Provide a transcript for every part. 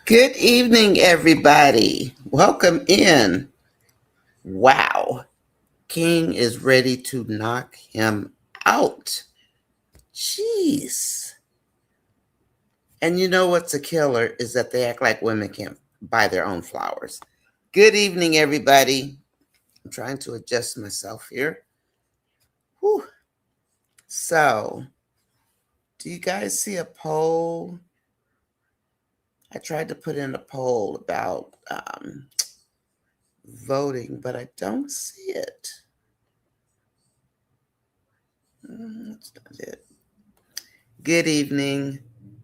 Good evening, everybody. Welcome in. Wow. King is ready to knock him out. Jeez. And you know what's a killer is that they act like women can't buy their own flowers. Good evening, everybody. I'm trying to adjust myself here. Whew. So, do you guys see a poll? I tried to put in a poll about voting, but I don't see it. That's not it. Good evening.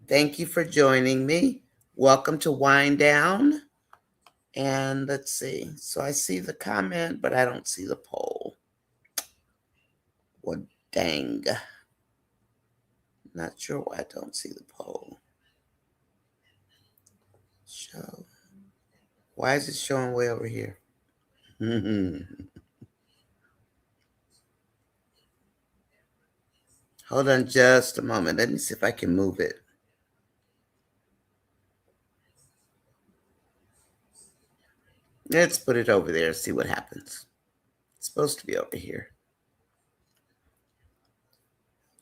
Thank you for joining me. Welcome to Wind Down. And let's see. So I see the comment, but I don't see the poll. Well, dang. Not sure why I don't see the poll. Show. Why is it showing way over here? Hold on just a moment. Let me see if I can move it. Let's put it over there and see what happens. It's supposed to be over here.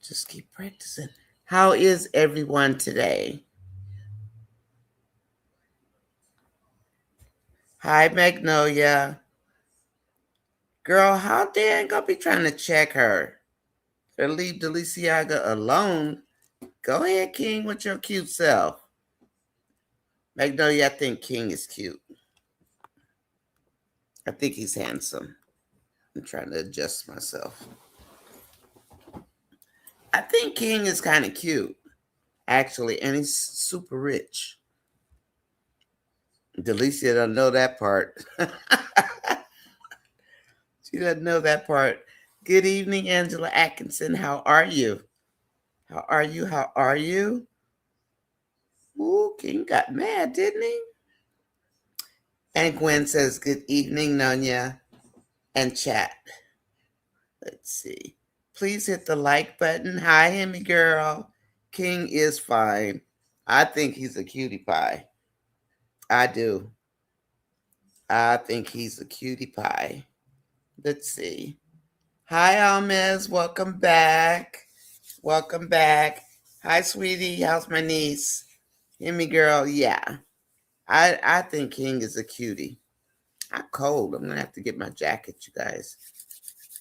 Just keep practicing. How is everyone today? Hi, Magnolia. Girl, how dare gonna be trying to check her? Or leave Deliciaga alone. Go ahead, King, with your cute self. Magnolia, I think King is cute. I think he's handsome. I'm trying to adjust myself. I think King is kind of cute, actually, and he's super rich. Delicia doesn't know that part. She doesn't know that part. Good evening, Angela Atkinson. How are you? How are you? How are you? Ooh, King got mad, didn't he? And Gwen says, good evening, Nonya, and chat. Let's see. Please hit the like button. Hi, Hemi girl. King is fine. I think he's a cutie pie. I do. I think he's a cutie pie. Let's see. Hi, Almez. Welcome back. Welcome back. Hi, sweetie. How's my niece? Hemi girl. Yeah. I think King is a cutie. I'm cold. I'm gonna have to get my jacket, you guys.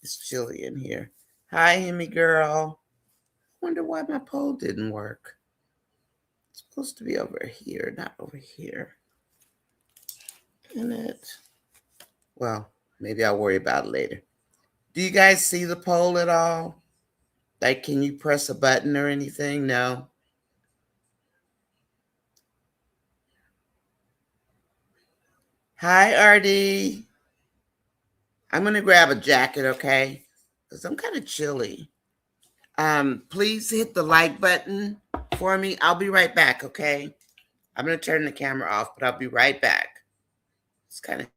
It's chilly in here. Hi, Hemi girl. Wonder why my poll didn't work. It's supposed to be over here, not over here. Isn't it? Well, maybe I'll worry about it later. Do you guys see the poll at all? Like, can you press a button or anything? No. Hi, Artie. I'm gonna grab a jacket, okay? Because I'm kind of chilly. Please hit the like button for me. I'll be right back, okay? I'm gonna turn the camera off, but I'll be right back. It's kind of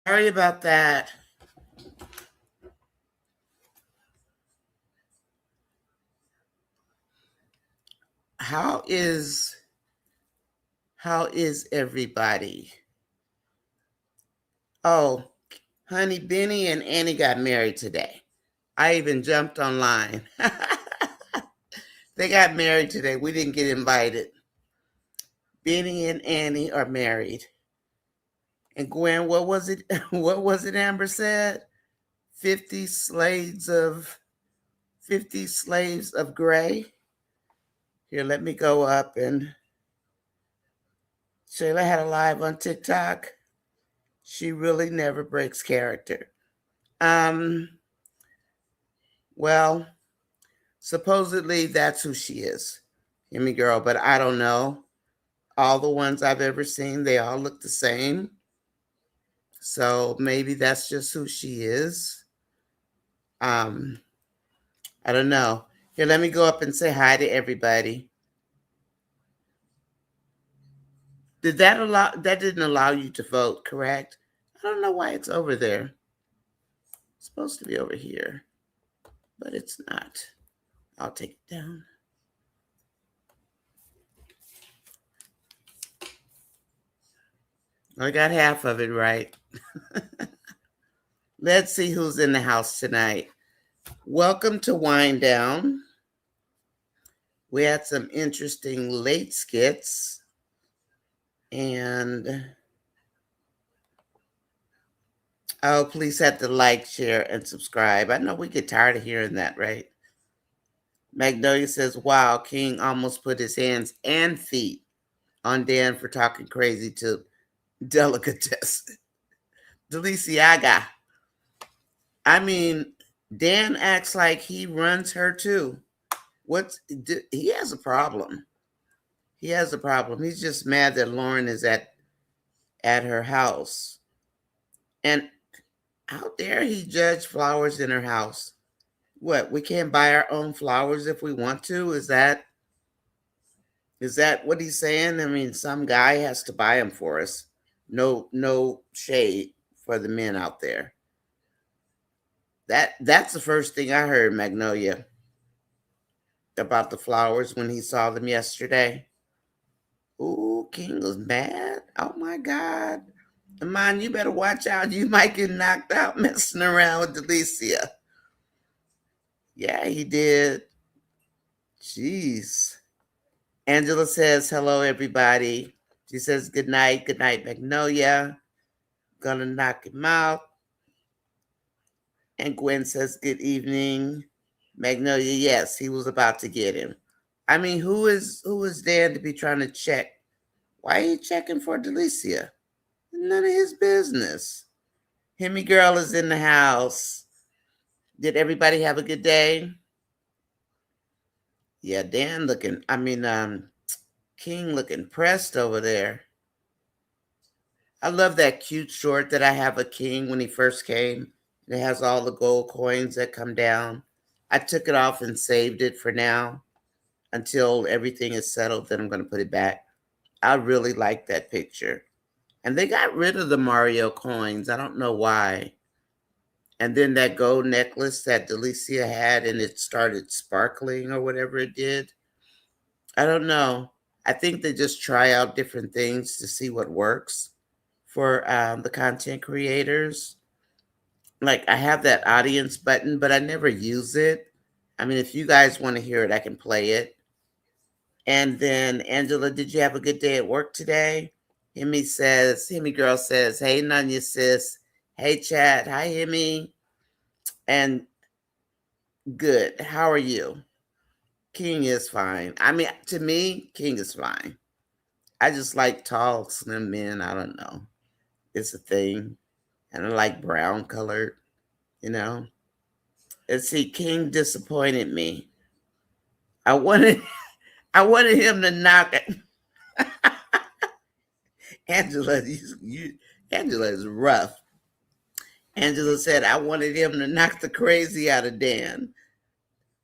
sorry about that. How is everybody? Oh, honey, Benny and Annie got married today. I even jumped online. They got married today. We didn't get invited. Benny and Annie are married. And Gwen, what was it? What was it Amber said? 50 slaves of 50 slaves of gray. Here, let me go up and Shayla had a live on TikTok. She really never breaks character. Um, well, supposedly that's who she is. Hear me, girl, but I don't know. All the ones I've ever seen, they all look the same. So maybe that's just who she is. Um, I don't know. Here, let me go up and say hi to everybody. That didn't allow you to vote, correct? I don't know why it's over there. It's supposed to be over here, but it's not. I'll take it down. I got half of it right. Let's see who's in the house tonight. Welcome to Wind Down. We had some interesting late skits. And oh, please have to like, share, and subscribe. I know we get tired of hearing that, right? Magnolia says, wow, King almost put his hands and feet on Dan for talking crazy to Delicatessen. Deliciaga. I mean, Dan acts like he runs her too. He has a problem. He has a problem. He's just mad that Lauren is at her house. And how dare he judge flowers in her house? What, we can't buy our own flowers if we want to? Is that what he's saying? I mean, some guy has to buy them for us. No shade for the men out there. That's the first thing I heard, Magnolia, about the flowers when he saw them yesterday. Ooh, King was mad. Oh my God. Amon, you better watch out. You might get knocked out messing around with Delicia. Yeah, he did. Jeez. Angela says, hello, everybody. She says, good night, Magnolia. Gonna knock him out. And Gwen says, good evening. Magnolia, yes, he was about to get him. I mean, who is Dan to be trying to check? Why are you checking for Delicia? None of his business. Himmy girl is in the house. Did everybody have a good day? Yeah, Dan looking, King looking pressed over there. I love that cute short that I have of King when he first came. It has all the gold coins that come down. I took it off and saved it for now until everything is settled. Then I'm going to put it back. I really like that picture. And they got rid of the Mario coins. I don't know why. And then that gold necklace that Delicia had and it started sparkling or whatever it did. I don't know. I think they just try out different things to see what works for the content creators. Like I have that audience button, but I never use it. I mean, if you guys want to hear it, I can play it. And then Angela, did you have a good day at work today? Himmy girl says, hey, Nonya sis. Hey, chat. Hi, Himmy. And good. How are you? King is fine. I mean, to me, King is fine. I just like tall, slim men. I don't know. It's a thing. And I like brown colored, you know. Let's see, King disappointed me. I wanted him to knock it. Angela, Angela is rough. Angela said, I wanted him to knock the crazy out of Dan.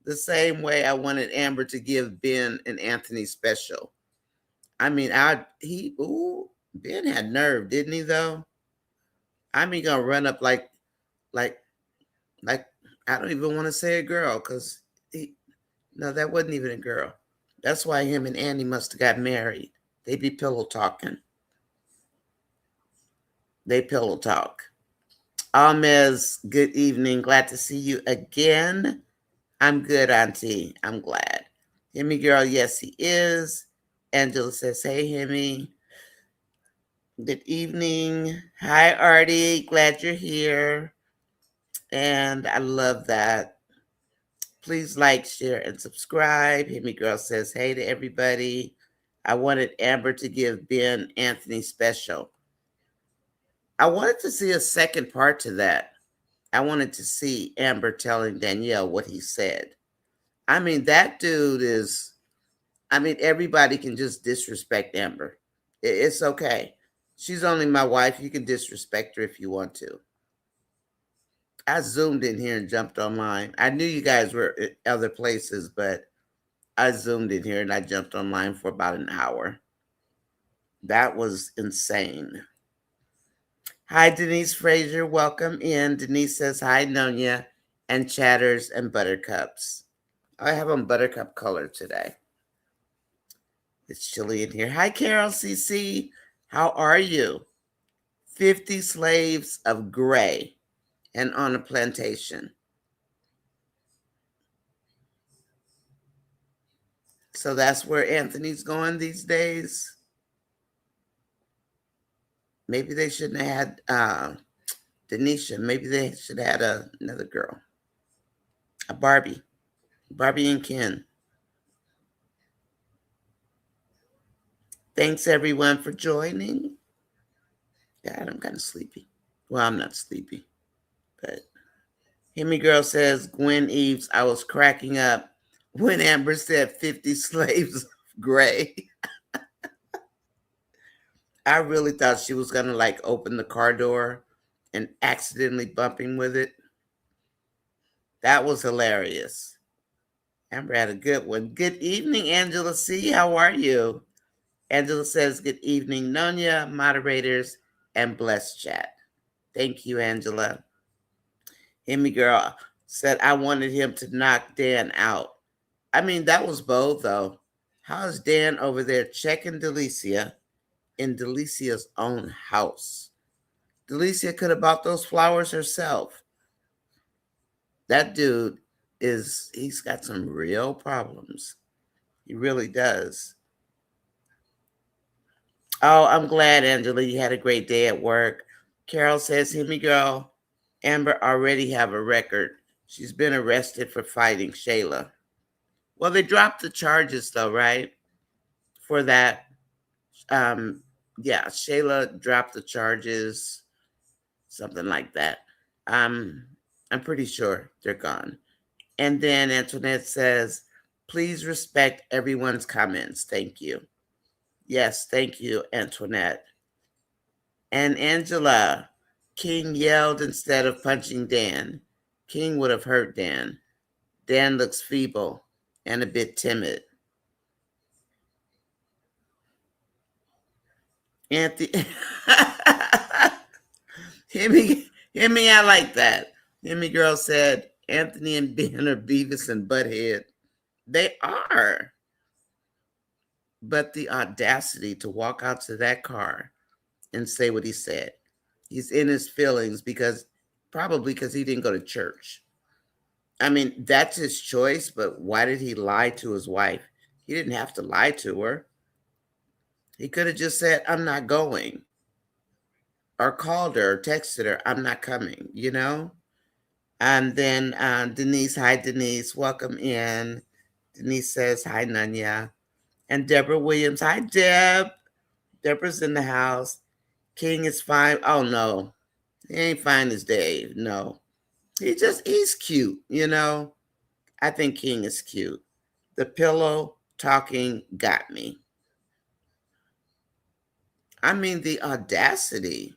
The same way I wanted Amber to give Ben and Anthony special. I mean, Ben had nerve, didn't he though? I mean, gonna run up like I don't even want to say a girl because no, that wasn't even a girl. That's why him and Andy must have got married. They be pillow talking. They pillow talk. Almez, good evening. Glad to see you again. I'm good, Auntie. I'm glad. Himmy girl, yes, he is. Angela says, hey, Himmy. Good evening. Hi, Artie. Glad you're here. And I love that. Please like, share, and subscribe. Himmy girl says, hey to everybody. I wanted Amber to give Ben Anthony special. I wanted to see a second part to that. I wanted to see Amber telling Danielle what he said. I mean, that dude is, I mean, everybody can just disrespect Amber. It's okay. She's only my wife. You can disrespect her if you want to. I zoomed in here and jumped online. I knew you guys were at other places, but I zoomed in here and I jumped online for about an hour. That was insane. Hi, Denise Frazier. Welcome in. Denise says, hi, Nonya, and Chatters and Buttercups. I have on Buttercup color today. It's chilly in here. Hi, Carol CC. How are you? 50 slaves of gray and on a plantation. So that's where Anthony's going these days. Maybe they shouldn't have had Denisha. Maybe they should have had another girl. A Barbie. Barbie and Ken. Thanks everyone for joining. God, I'm kind of sleepy. Well, I'm not sleepy, but Himmy Girl says, Gwen Eves, I was cracking up when Amber said 50 slaves of gray. I really thought she was going to like open the car door and accidentally bump him with it. That was hilarious. Amber had a good one. Good evening, Angela C. How are you? Angela says, good evening, Nonya, moderators, and blessed chat. Thank you, Angela. Himmy Girl said, I wanted him to knock Dan out. I mean, that was bold, though. How's Dan over there checking Delicia in Delicia's own house? Delicia could have bought those flowers herself. That dude he's got some real problems. He really does. Oh, I'm glad, Angela, you had a great day at work. Carol says, Himmy Girl, Amber already have a record. She's been arrested for fighting Shayla. Well, they dropped the charges, though, right? For that. Yeah, Shayla dropped the charges, something like that. I'm pretty sure they're gone. And then Antoinette says, please respect everyone's comments. Thank you. Yes, thank you, Antoinette. And Angela, King yelled instead of punching Dan. King would have hurt Dan. Dan looks feeble and a bit timid. Anthony, Himmy, I like that. Himmy Girl said, Anthony and Ben are Beavis and Butthead. They are. But the audacity to walk out to that car and say what he said. He's in his feelings probably because he didn't go to church. I mean, that's his choice, but why did he lie to his wife? He didn't have to lie to her. He could have just said, I'm not going. Or called her or texted her, I'm not coming, you know? And then Denise, hi, Denise, welcome in. Denise says, hi, Nanya. And Deborah Williams, hi, Deb. Deborah's in the house. King is fine. Oh, no. He ain't fine as Dave. No. He's cute, you know? I think King is cute. The pillow talking got me. I mean, the audacity.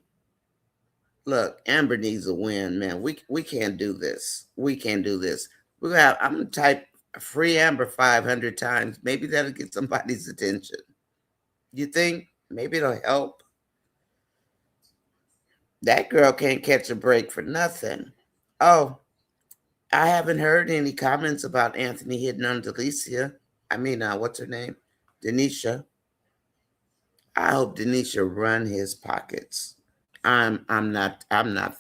Look, Amber needs a win, man. We can't do this. We can't do this. I'm gonna type free Amber 500 times. Maybe that'll get somebody's attention. You think? Maybe it'll help. That girl can't catch a break for nothing. Oh, I haven't heard any comments about Anthony hitting on Delicia. I mean, what's her name? Denisha. I hope Denisha run his pockets. I'm not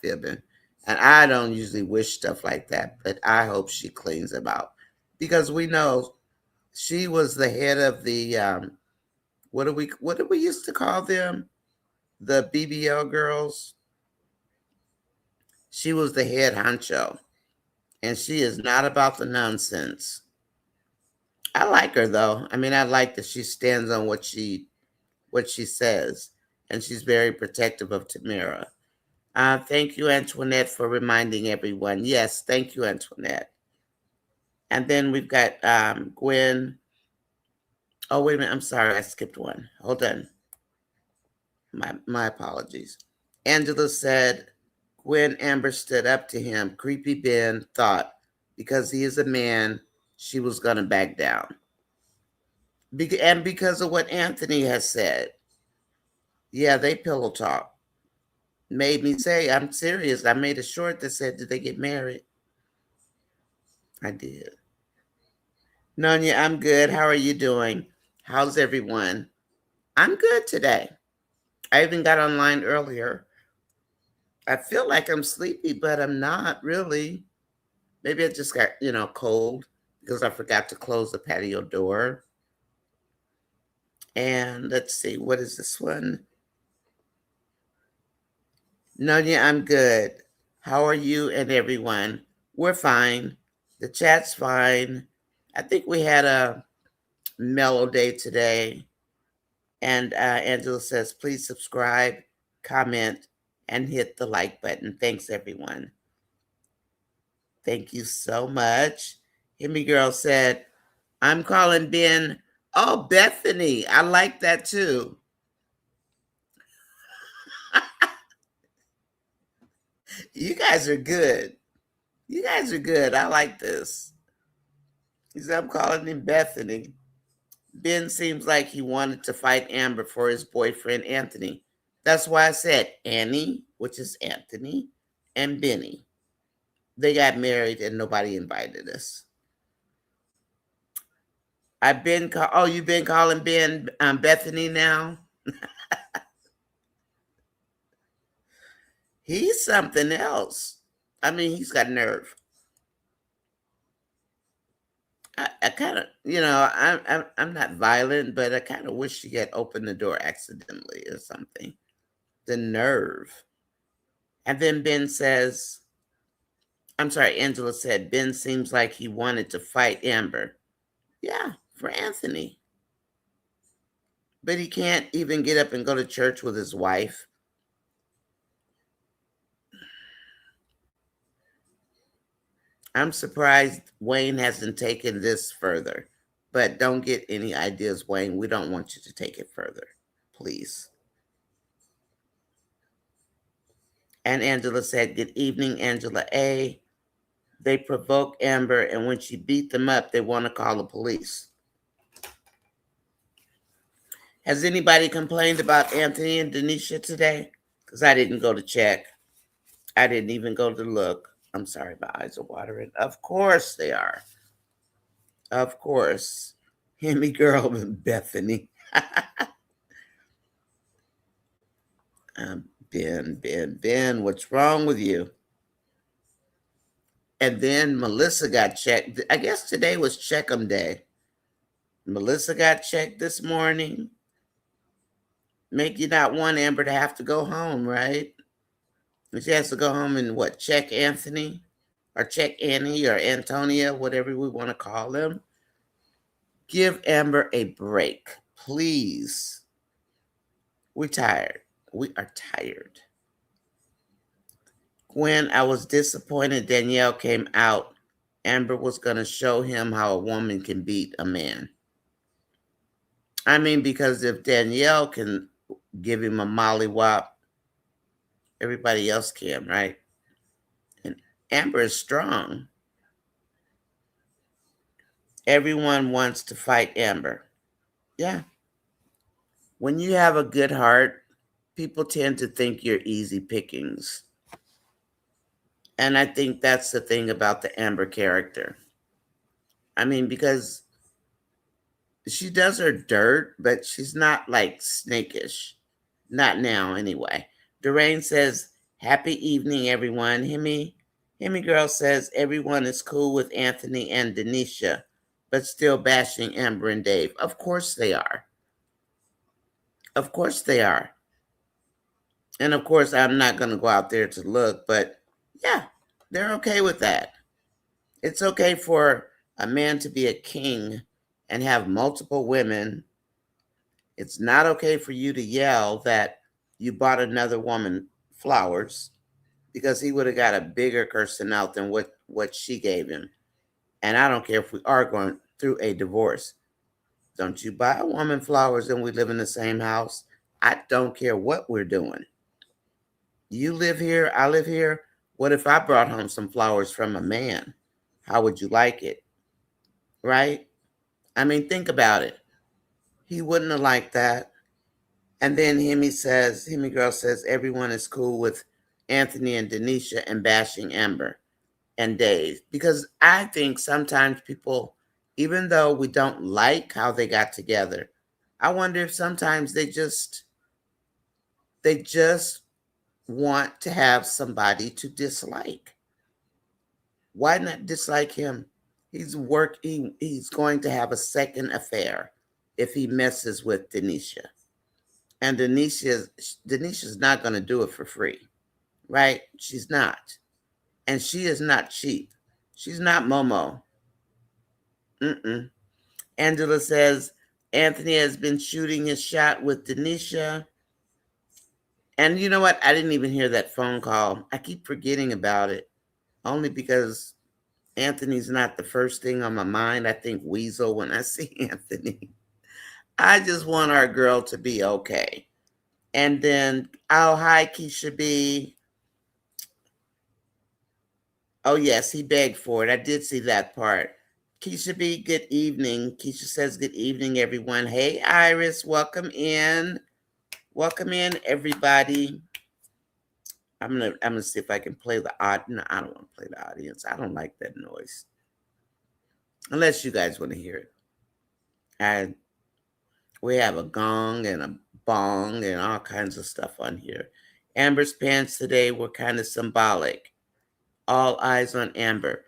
fibbing. And I don't usually wish stuff like that, but I hope she cleans them out. Because we know She was the head of the what do we used to call them? The BBL girls. She was the head honcho, and she is not about the nonsense. I like her though. I mean, I like that she stands on what she says, and she's very protective of Tamara. Thank you, Antoinette, for reminding everyone. Yes, thank you, Antoinette. And then we've got Gwen. Oh, wait a minute. I'm sorry. I skipped one. Hold on. My apologies. Angela said, Gwen Amber stood up to him. Creepy Ben thought because he is a man, she was going to back down. And because of what Anthony has said. Yeah, they pillow talk. Made me say, I'm serious. I made a short that said, did they get married? I did. Nonya, I'm good. How are you doing? How's everyone? I'm good today. I even got online earlier. I feel like I'm sleepy, but I'm not really. Maybe I just got, cold because I forgot to close the patio door. And let's see, what is this one? Nonya, I'm good. How are you and everyone? We're fine. The chat's fine. I think we had a mellow day today. And Angela says, please subscribe, comment, and hit the like button. Thanks, everyone. Thank you so much. Himmy Girl said, I'm calling Ben. Oh, Bethany. I like that too. You guys are good. You guys are good. I like this. He said, I'm calling him Bethany. Ben seems like he wanted to fight Amber for his boyfriend, Anthony. That's why I said Annie, which is Anthony, and Benny. They got married and nobody invited us. You've been calling Ben Bethany now? He's something else. I mean, he's got nerve. I kind of, I'm not violent, but I kind of wish she had opened the door accidentally or something. The nerve. And then Ben says, I'm sorry, Angela said, Ben seems like he wanted to fight Amber. Yeah, for Anthony. But he can't even get up and go to church with his wife. I'm surprised Wayne hasn't taken this further. But don't get any ideas, Wayne. We don't want you to take it further. Please. And Angela said, good evening, Angela A. They provoke Amber, and when she beat them up, they want to call the police. Has anybody complained about Anthony and Denisha today? Because I didn't go to check. I didn't even go to look. I'm sorry, my eyes are watering. Of course they are. Of course. Himmy Girl and Bethany. Ben, what's wrong with you? And then Melissa got checked. I guess today was check-em day. Melissa got checked this morning. Make you not want Amber to have to go home, right? And she has to go home and what, check Anthony? Or check Annie or Antonia, whatever we want to call them. Give Amber a break, please. We're tired. We are tired. Gwen, I was disappointed Danielle came out. Amber was going to show him how a woman can beat a man. I mean, because if Danielle can give him a mollywop, everybody else can, right? And Amber is strong. Everyone wants to fight Amber. Yeah. When you have a good heart, people tend to think you're easy pickings. And I think that's the thing about the Amber character. I mean, because she does her dirt, but she's not like snakish. Not now, anyway. Doreen says, happy evening, everyone. Himmy Girl says, everyone is cool with Anthony and Denisha. but still bashing Amber and Dave. Of course they are. Of course they are. And of course, I'm not going to go out there to look, but yeah, they're okay with that. It's okay for a man to be a king and have multiple women. It's not okay for you to yell that you bought another woman flowers because he would have got a bigger cursing out than what she gave him. And I don't care if we are going through a divorce. Don't you buy a woman flowers and we live in the same house. I don't care what we're doing. You live here, I live here. What if I brought home some flowers from a man? How would you like it? Right? I mean, think about it. He wouldn't have liked that. And then Himmy Girl says everyone is cool with Anthony and Denisha and bashing Amber and Dave. Because I think sometimes people, even though we don't like how they got together, I wonder if sometimes they just want to have somebody to dislike. Why not dislike him? He's going to have a second affair if he messes with Denisha. And Denisha's not going to do it for free, right? She's not. And she is not cheap. She's not Momo. Mm-mm. Angela says Anthony has been shooting his shot with Denisha. And you know what? I didn't even hear that phone call. I keep forgetting about it, only because Anthony's not the first thing on my mind. I think Weasel when I see Anthony. I just want our girl to be okay. And then, oh, hi, Keisha B. Oh, yes, he begged for it. I did see that part. Keisha B, good evening. Keisha says, good evening, everyone. Hey, Iris, welcome in. Welcome in, everybody. I'm gonna see if I can play the no, I don't want to play the audience. I don't like that noise. Unless you guys want to hear it. We have a gong and a bong and all kinds of stuff on here. Amber's pants today were kind of symbolic. All eyes on Amber.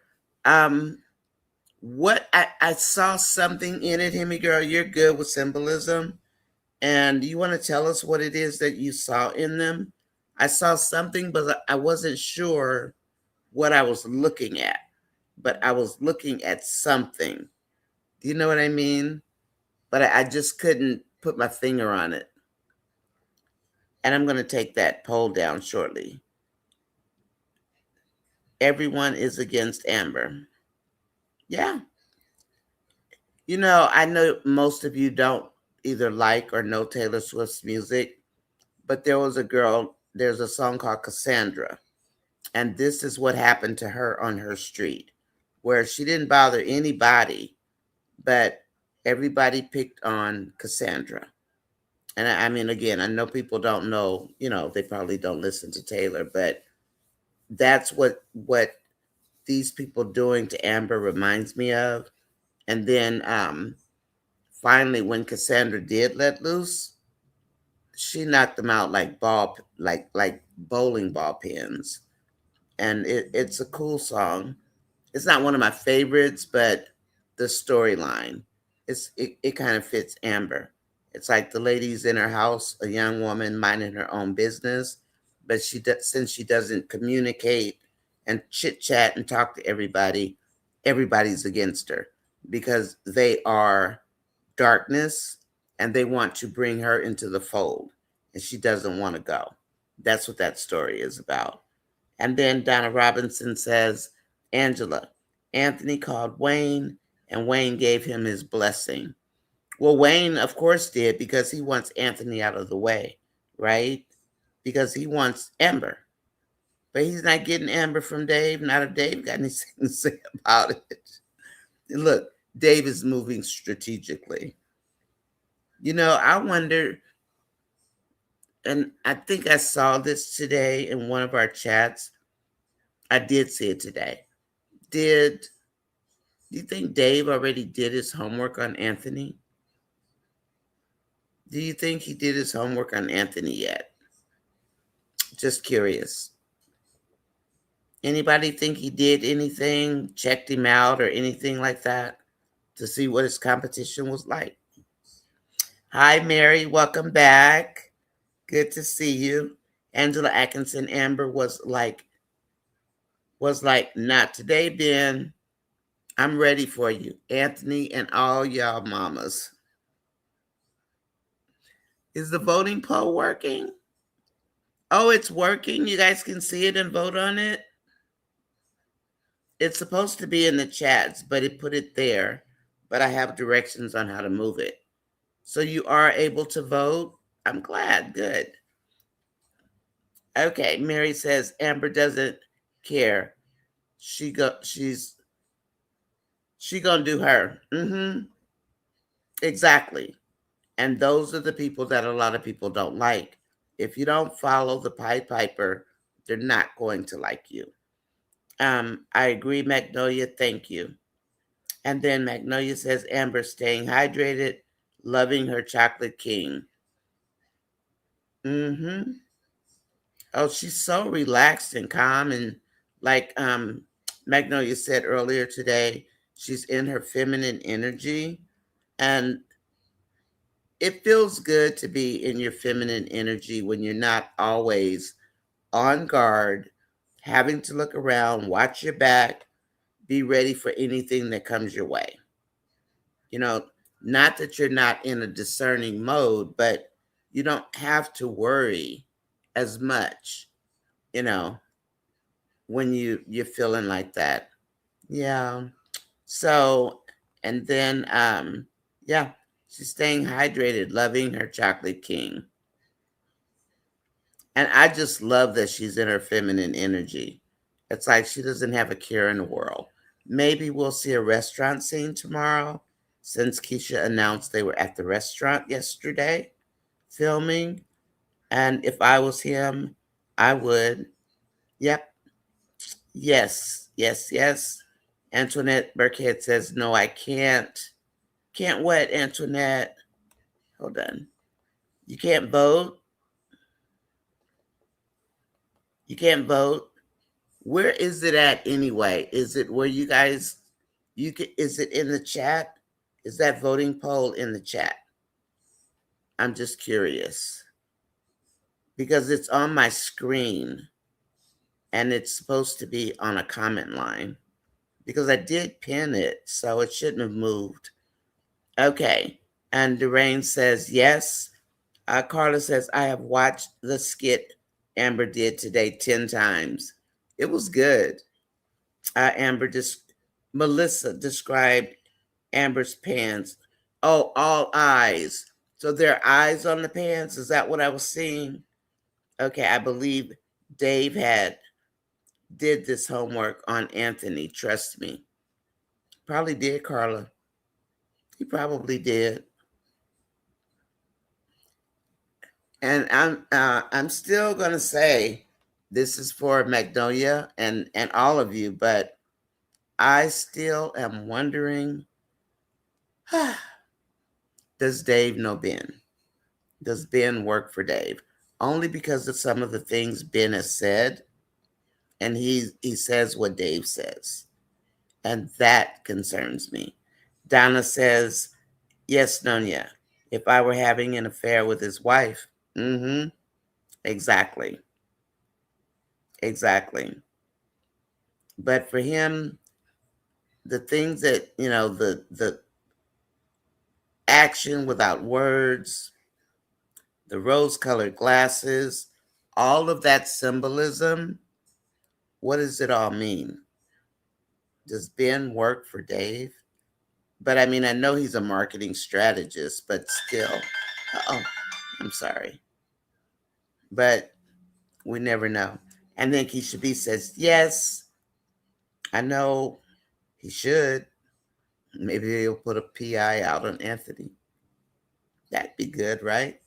What I saw something in it, Hemi girl. You're good with symbolism, and you want to tell us what it is that you saw in them? I saw something, but I wasn't sure what I was looking at. But I was looking at something. Do you know what I mean? But I just couldn't put my finger on it. And I'm going to take that poll down shortly. Everyone is against Amber. Yeah. You know, I know most of you don't either like or know Taylor Swift's music, but there's a song called Cassandra. And this is what happened to her on her street, where she didn't bother anybody, but everybody picked on Cassandra. And I mean, again, I know people don't know, they probably don't listen to Taylor, but that's what these people doing to Amber reminds me of. And then finally, when Cassandra did let loose, she knocked them out like bowling ball pins. And it's a cool song. It's not one of my favorites, but the storyline, it kind of fits Amber. It's like the lady's in her house, a young woman minding her own business, but since she doesn't communicate and chit chat and talk to everybody, everybody's against her because they are darkness and they want to bring her into the fold, and she doesn't want to go. That's what that story is about. And then Donna Robinson says, Angela, Anthony called Wayne, and Wayne gave him his blessing. Well, Wayne, of course, did because he wants Anthony out of the way, right? Because he wants Amber. But he's not getting Amber from Dave. Not if Dave got anything to say about it. Look, Dave is moving strategically. I wonder, and I think I saw this today in one of our chats. I did see it today. Do you think Dave already did his homework on Anthony? Do you think he did his homework on Anthony yet? Just curious. Anybody think he did anything, checked him out or anything like that to see what his competition was like. Hi, Mary. Welcome back. Good to see you. Angela Atkinson Amber was like, not today, Ben. I'm ready for you. Anthony and all y'all mamas. Is the voting poll working? Oh, it's working. You guys can see it and vote on it. It's supposed to be in the chats, but it put it there. But I have directions on how to move it. So you are able to vote. I'm glad. Good. Okay. Mary says Amber doesn't care. She gonna do her. Exactly. And those are the people that a lot of people don't like. If you don't follow the Pied Piper, they're not going to like you. I agree, Magnolia. Thank you. And then Magnolia says Amber staying hydrated, loving her chocolate king. Oh, she's so relaxed and calm, and like Magnolia said earlier today, she's in her feminine energy, and it feels good to be in your feminine energy when you're not always on guard, having to look around, watch your back, be ready for anything that comes your way. You know, not that you're not in a discerning mode, but you don't have to worry as much, you know, when you're feeling like that. Yeah. So, and then yeah, she's staying hydrated, loving her chocolate king. And I just love that she's in her feminine energy. It's like she doesn't have a care in the world. Maybe we'll see a restaurant scene tomorrow, since Keisha announced they were at the restaurant yesterday filming. And if I was him, I would. Yep. Yes. Yes. Yes. Antoinette Burkhead says, no, I can't. Can't what, Antoinette? Hold on. You can't vote? You can't vote? Where is it at anyway? Is it where you guys is it in the chat? Is that voting poll in the chat? I'm just curious. Because it's on my screen and it's supposed to be on a comment line. Because I did pin it, so it shouldn't have moved. Okay. And Deraine says yes. Carla says, I have watched the skit Amber did today 10 times. It was good. Melissa described Amber's pants. Oh, all eyes. So there are eyes on the pants. Is that what I was seeing? Okay, I believe Dave did this homework on Anthony. Trust me. Probably did, Carla. He probably did. And I'm still gonna say this is for Magnolia and all of you, but I still am wondering, does Dave know Ben? Does Ben work for Dave? Only because of some of the things Ben has said, and he says what Dave says, and that concerns me. Donna says, yes, Nonya, if I were having an affair with his wife. Exactly. Exactly. But for him, the things that, the action without words, the rose-colored glasses, all of that symbolism, what does it all mean? Does Ben work for Dave? But I mean, I know he's a marketing strategist, but still. Oh, I'm sorry. But we never know. And then Keisha B says, yes, I know he should. Maybe he'll put a PI out on Anthony. That'd be good, right?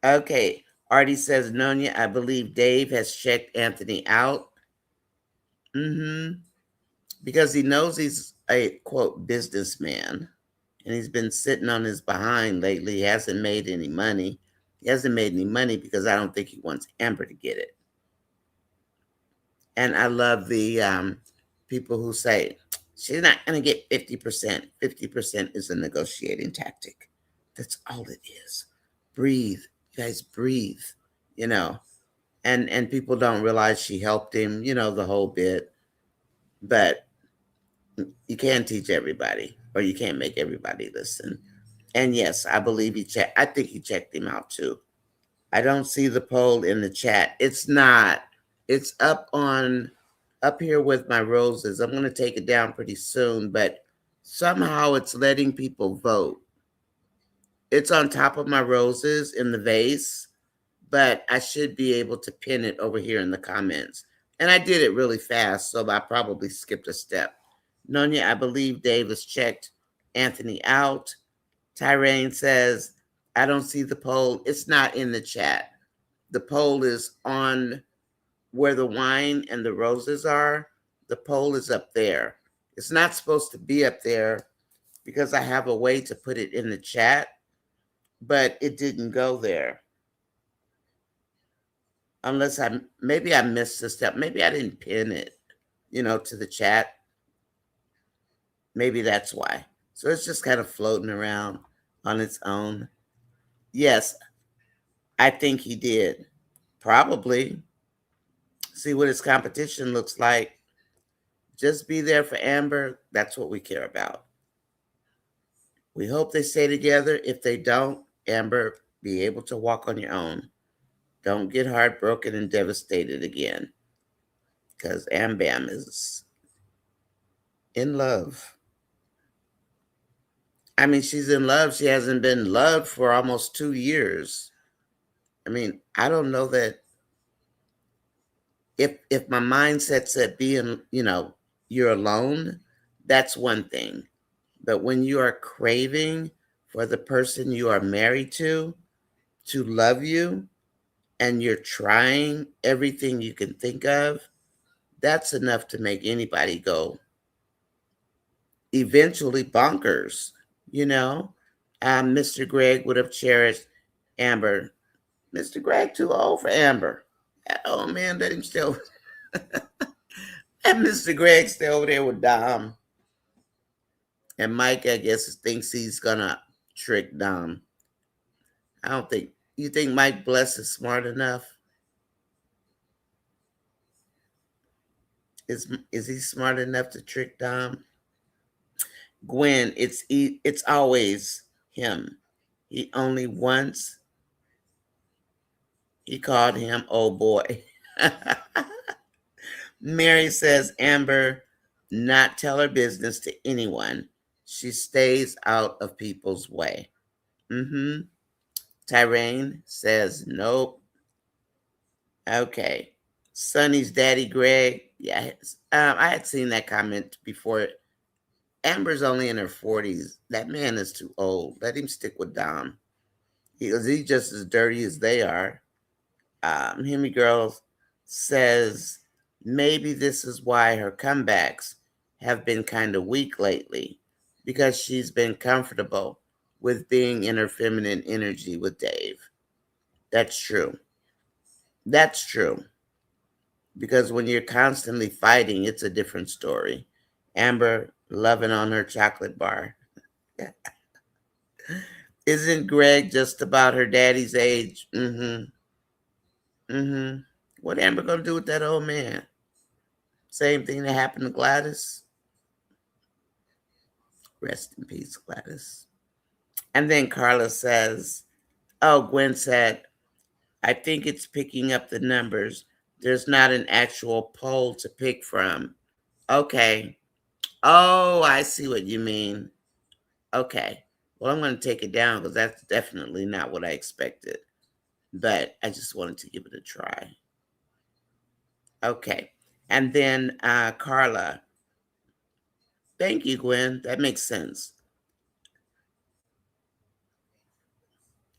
Okay. Artie says, Nonya, I believe Dave has checked Anthony out. Because he knows he's a, quote, businessman. And he's been sitting on his behind lately. He hasn't made any money. He hasn't made any money because I don't think he wants Amber to get it. And I love the people who say, She's not going to get 50%. 50% is a negotiating tactic. That's all it is. Breathe. You guys breathe, you know. And people don't realize she helped him, the whole bit. But you can't teach everybody, or you can't make everybody listen. And yes, I believe I think he checked him out too. I don't see the poll in the chat. It's not. It's up here with my roses. I'm going to take it down pretty soon, but somehow it's letting people vote. It's on top of my roses in the vase, but I should be able to pin it over here in the comments. And I did it really fast, so I probably skipped a step. Nonya, I believe Davis checked Anthony out. Tyrane says, I don't see the poll. It's not in the chat. The poll is on where the wine and the roses are. The poll is up there. It's not supposed to be up there because I have a way to put it in the chat, but it didn't go there. Unless maybe I missed a step. Maybe I didn't pin it, to the chat. Maybe that's why. So it's just kind of floating around on its own. Yes, I think he did. Probably. See what his competition looks like. Just be there for Amber. That's what we care about. We hope they stay together. If they don't, Amber, be able to walk on your own. Don't get heartbroken and devastated again. Because Am Bam is in love. I mean, she's in love. She hasn't been loved for almost 2 years. I mean, I don't know that if my mindset's at being, you're alone, that's one thing. But when you are craving for the person you are married to love you, and you're trying everything you can think of, that's enough to make anybody go eventually bonkers, Mr. Greg would have cherished Amber. Mr. Greg too old for Amber. That old man let him still. And Mr. Greg still over there with Dom. And Mike, I guess, thinks he's gonna trick Dom. I don't think. You think Mike Bless is smart enough? Is he smart enough to trick Dom? Gwen, it's always him. He only once he called him old boy. Mary says Amber not tell her business to anyone. She stays out of people's way. Mm-hmm. Tyrane says nope. Okay. Sonny's daddy Greg. Yeah, I had seen that comment before. Amber's only in her 40s. That man is too old. Let him stick with Dom. He's just as dirty as they are. Hemi Girl says maybe this is why her comebacks have been kind of weak lately, because she's been comfortable with being in her feminine energy with Dave. That's true. That's true. Because when you're constantly fighting, it's a different story. Amber loving on her chocolate bar. Isn't Greg just about her daddy's age? Mm-hmm. Mm-hmm. What Amber gonna do with that old man? Same thing that happened to Gladys. Rest in peace, Gladys. And then Carla says, oh, Gwen said, I think it's picking up the numbers. There's not an actual poll to pick from. Okay. Oh, I see what you mean. Okay. Well, I'm going to take it down because that's definitely not what I expected. But I just wanted to give it a try. Okay. And then Carla. Thank you, Gwen. That makes sense.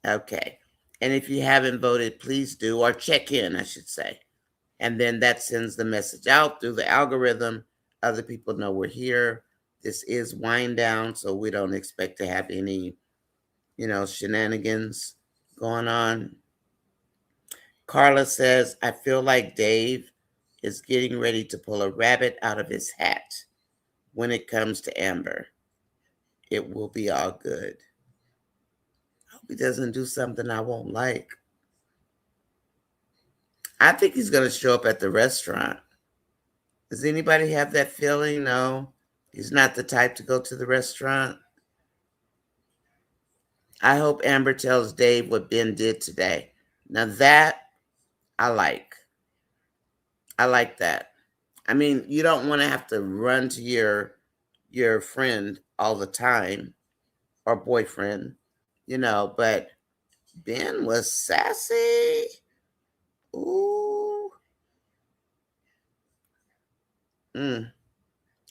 Okay. And if you haven't voted, please do, or check in, I should say. And then that sends the message out through the algorithm. Other people know we're here. This is wind down, so we don't expect to have any, shenanigans going on. Carla says, I feel like Dave is getting ready to pull a rabbit out of his hat. when it comes to Amber. It will be all good. I hope he doesn't do something I won't like. I think he's going to show up at the restaurant. Does anybody have that feeling? No, he's not the type to go to the restaurant. I hope Amber tells Dave what Ben did today. Now that I like. I like that. I mean, you don't want to have to run to your friend all the time or boyfriend, but Ben was sassy. Ooh. Mm.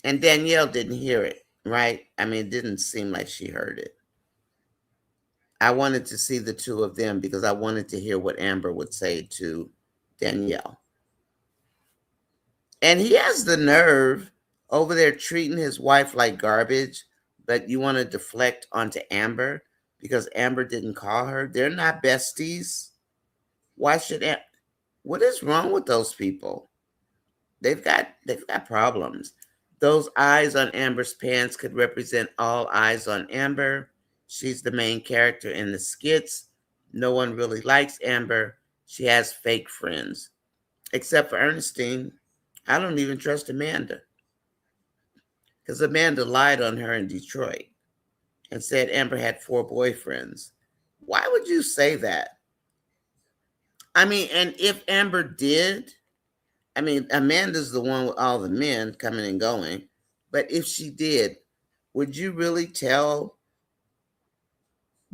And Danielle didn't hear it, right? I mean, it didn't seem like she heard it. I wanted to see the two of them because I wanted to hear what Amber would say to Danielle. And he has the nerve over there treating his wife like garbage, but you want to deflect onto Amber because Amber didn't call her. They're not besties. Why should what is wrong with those people? They've got problems. Those eyes on Amber's pants could represent all eyes on Amber. She's the main character in the skits. No one really likes Amber. She has fake friends. Except for Ernestine. I don't even trust Amanda. Because Amanda lied on her in Detroit and said Amber had 4 boyfriends. Why would you say that? I mean, and if Amber did, I mean, Amanda's the one with all the men coming and going. But if she did, would you really tell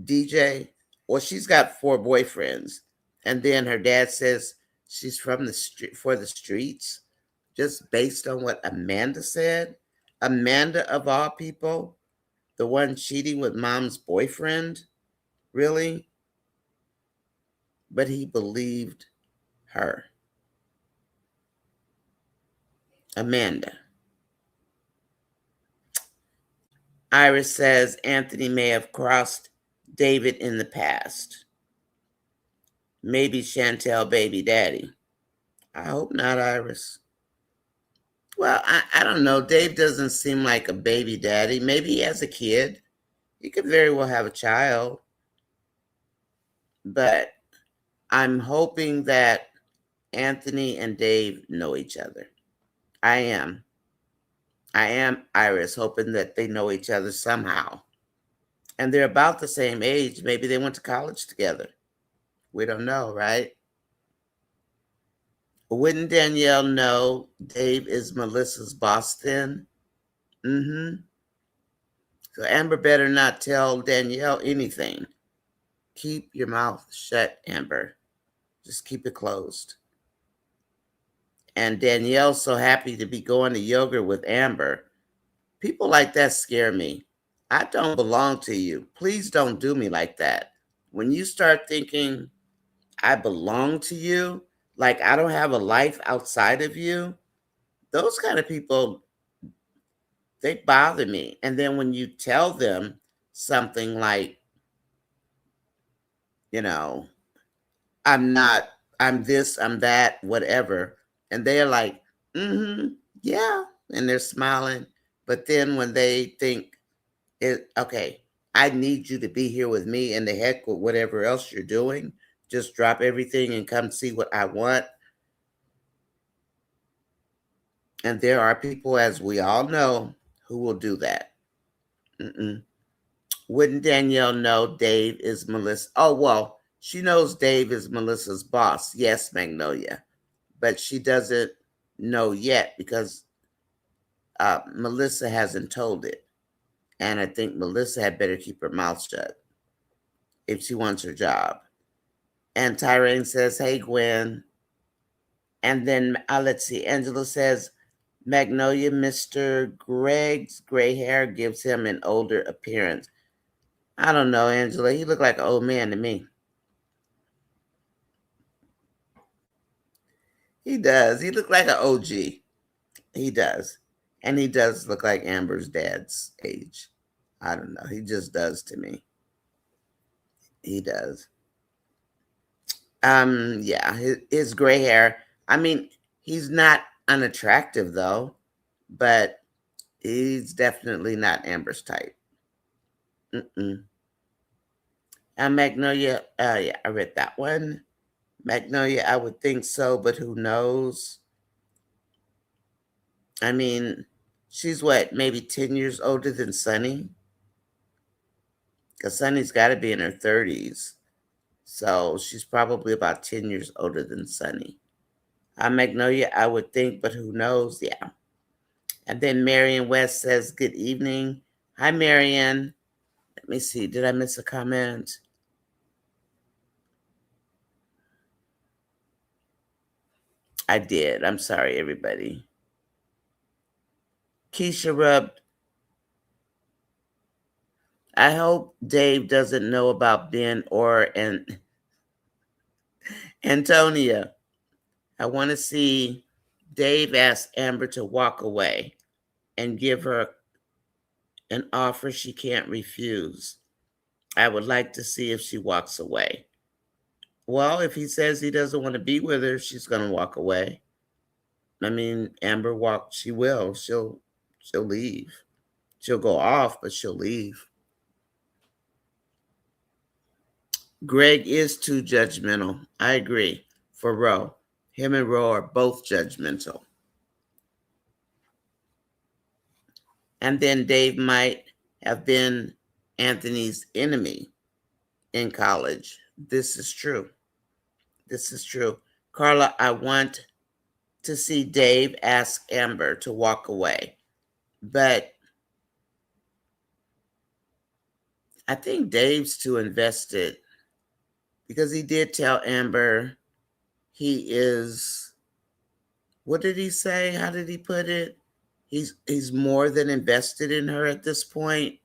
DJ? Well, she's got 4 boyfriends. And then her dad says she's from the street for the streets, just based on what Amanda said. Amanda, of all people, the one cheating with mom's boyfriend, really? But he believed her. Amanda. Iris says Anthony may have crossed David in the past. Maybe Chantel baby daddy. I hope not, Iris. Well, I don't know. Dave doesn't seem like a baby daddy. Maybe he has a kid. He could very well have a child. But I'm hoping that Anthony and Dave know each other. I am. I am, Iris, hoping that they know each other somehow. And they're about the same age. Maybe they went to college together. We don't know, right? Wouldn't Danielle know Dave is Melissa's boss then? Mm-hmm. So Amber better not tell Danielle anything. Keep your mouth shut, Amber. Just keep it closed. And Danielle's so happy to be going to yoga with Amber. People like that scare me. I don't belong to you. Please don't do me like that. When you start thinking I belong to you, like I don't have a life outside of you, those kind of people, they bother me. And then when you tell them something like, you know, I'm not, I'm this, I'm that, whatever, and they're like, mm-hmm, yeah, and they're smiling. But then when they think, okay, I need you to be here with me, and the heck with whatever else you're doing, just drop everything and come see what I want. And there are people, as we all know, who will do that. Mm-mm. Wouldn't Danielle know Dave is Melissa? Oh, well, she knows Dave is Melissa's boss. Yes, Magnolia. But she doesn't know yet because Melissa hasn't told it. And I think Melissa had better keep her mouth shut if she wants her job. And Tyrone says, hey, Gwen. And then let's see, Angela says, Magnolia, Mr. Greg's gray hair gives him an older appearance. I don't know, Angela. He looked like an old man to me. He does. He looked like an OG. He does. And he does look like Amber's dad's age. I don't know. He just does to me. He does. Yeah, his gray hair. I mean, he's not unattractive though, but He's definitely not Amber's type. Mm-mm. Magnolia, yeah, I read that one. Magnolia, I would think so, but who knows? I mean, she's what, maybe 10 years older than Sunny? Because Sunny's got to be in her 30s. So she's probably about 10 years older than Sunny. Magnolia, I would think, but who knows? Yeah. And then Marion West says, good evening. Hi, Marion. Let me see. Did I miss a comment? I did. I'm sorry, everybody. Keisha rubbed. I hope Dave doesn't know about Ben or Antonia. I want to see Dave ask Amber to walk away and give her an offer she can't refuse. I would like to see if she walks away. Well, if he says he doesn't want to be with her, she's going to walk away. I mean, Amber walk. She will. She'll leave. She'll go off, but she'll leave. Greg is too judgmental. I agree. For Ro, him and Ro are both judgmental. And then Dave might have been Anthony's enemy in college. This is true. This is true. Carla, I want to see Dave ask Amber to walk away. But I think Dave's too invested because he did tell Amber he is, what did he say? How did he put it? He's more than invested in her at this point.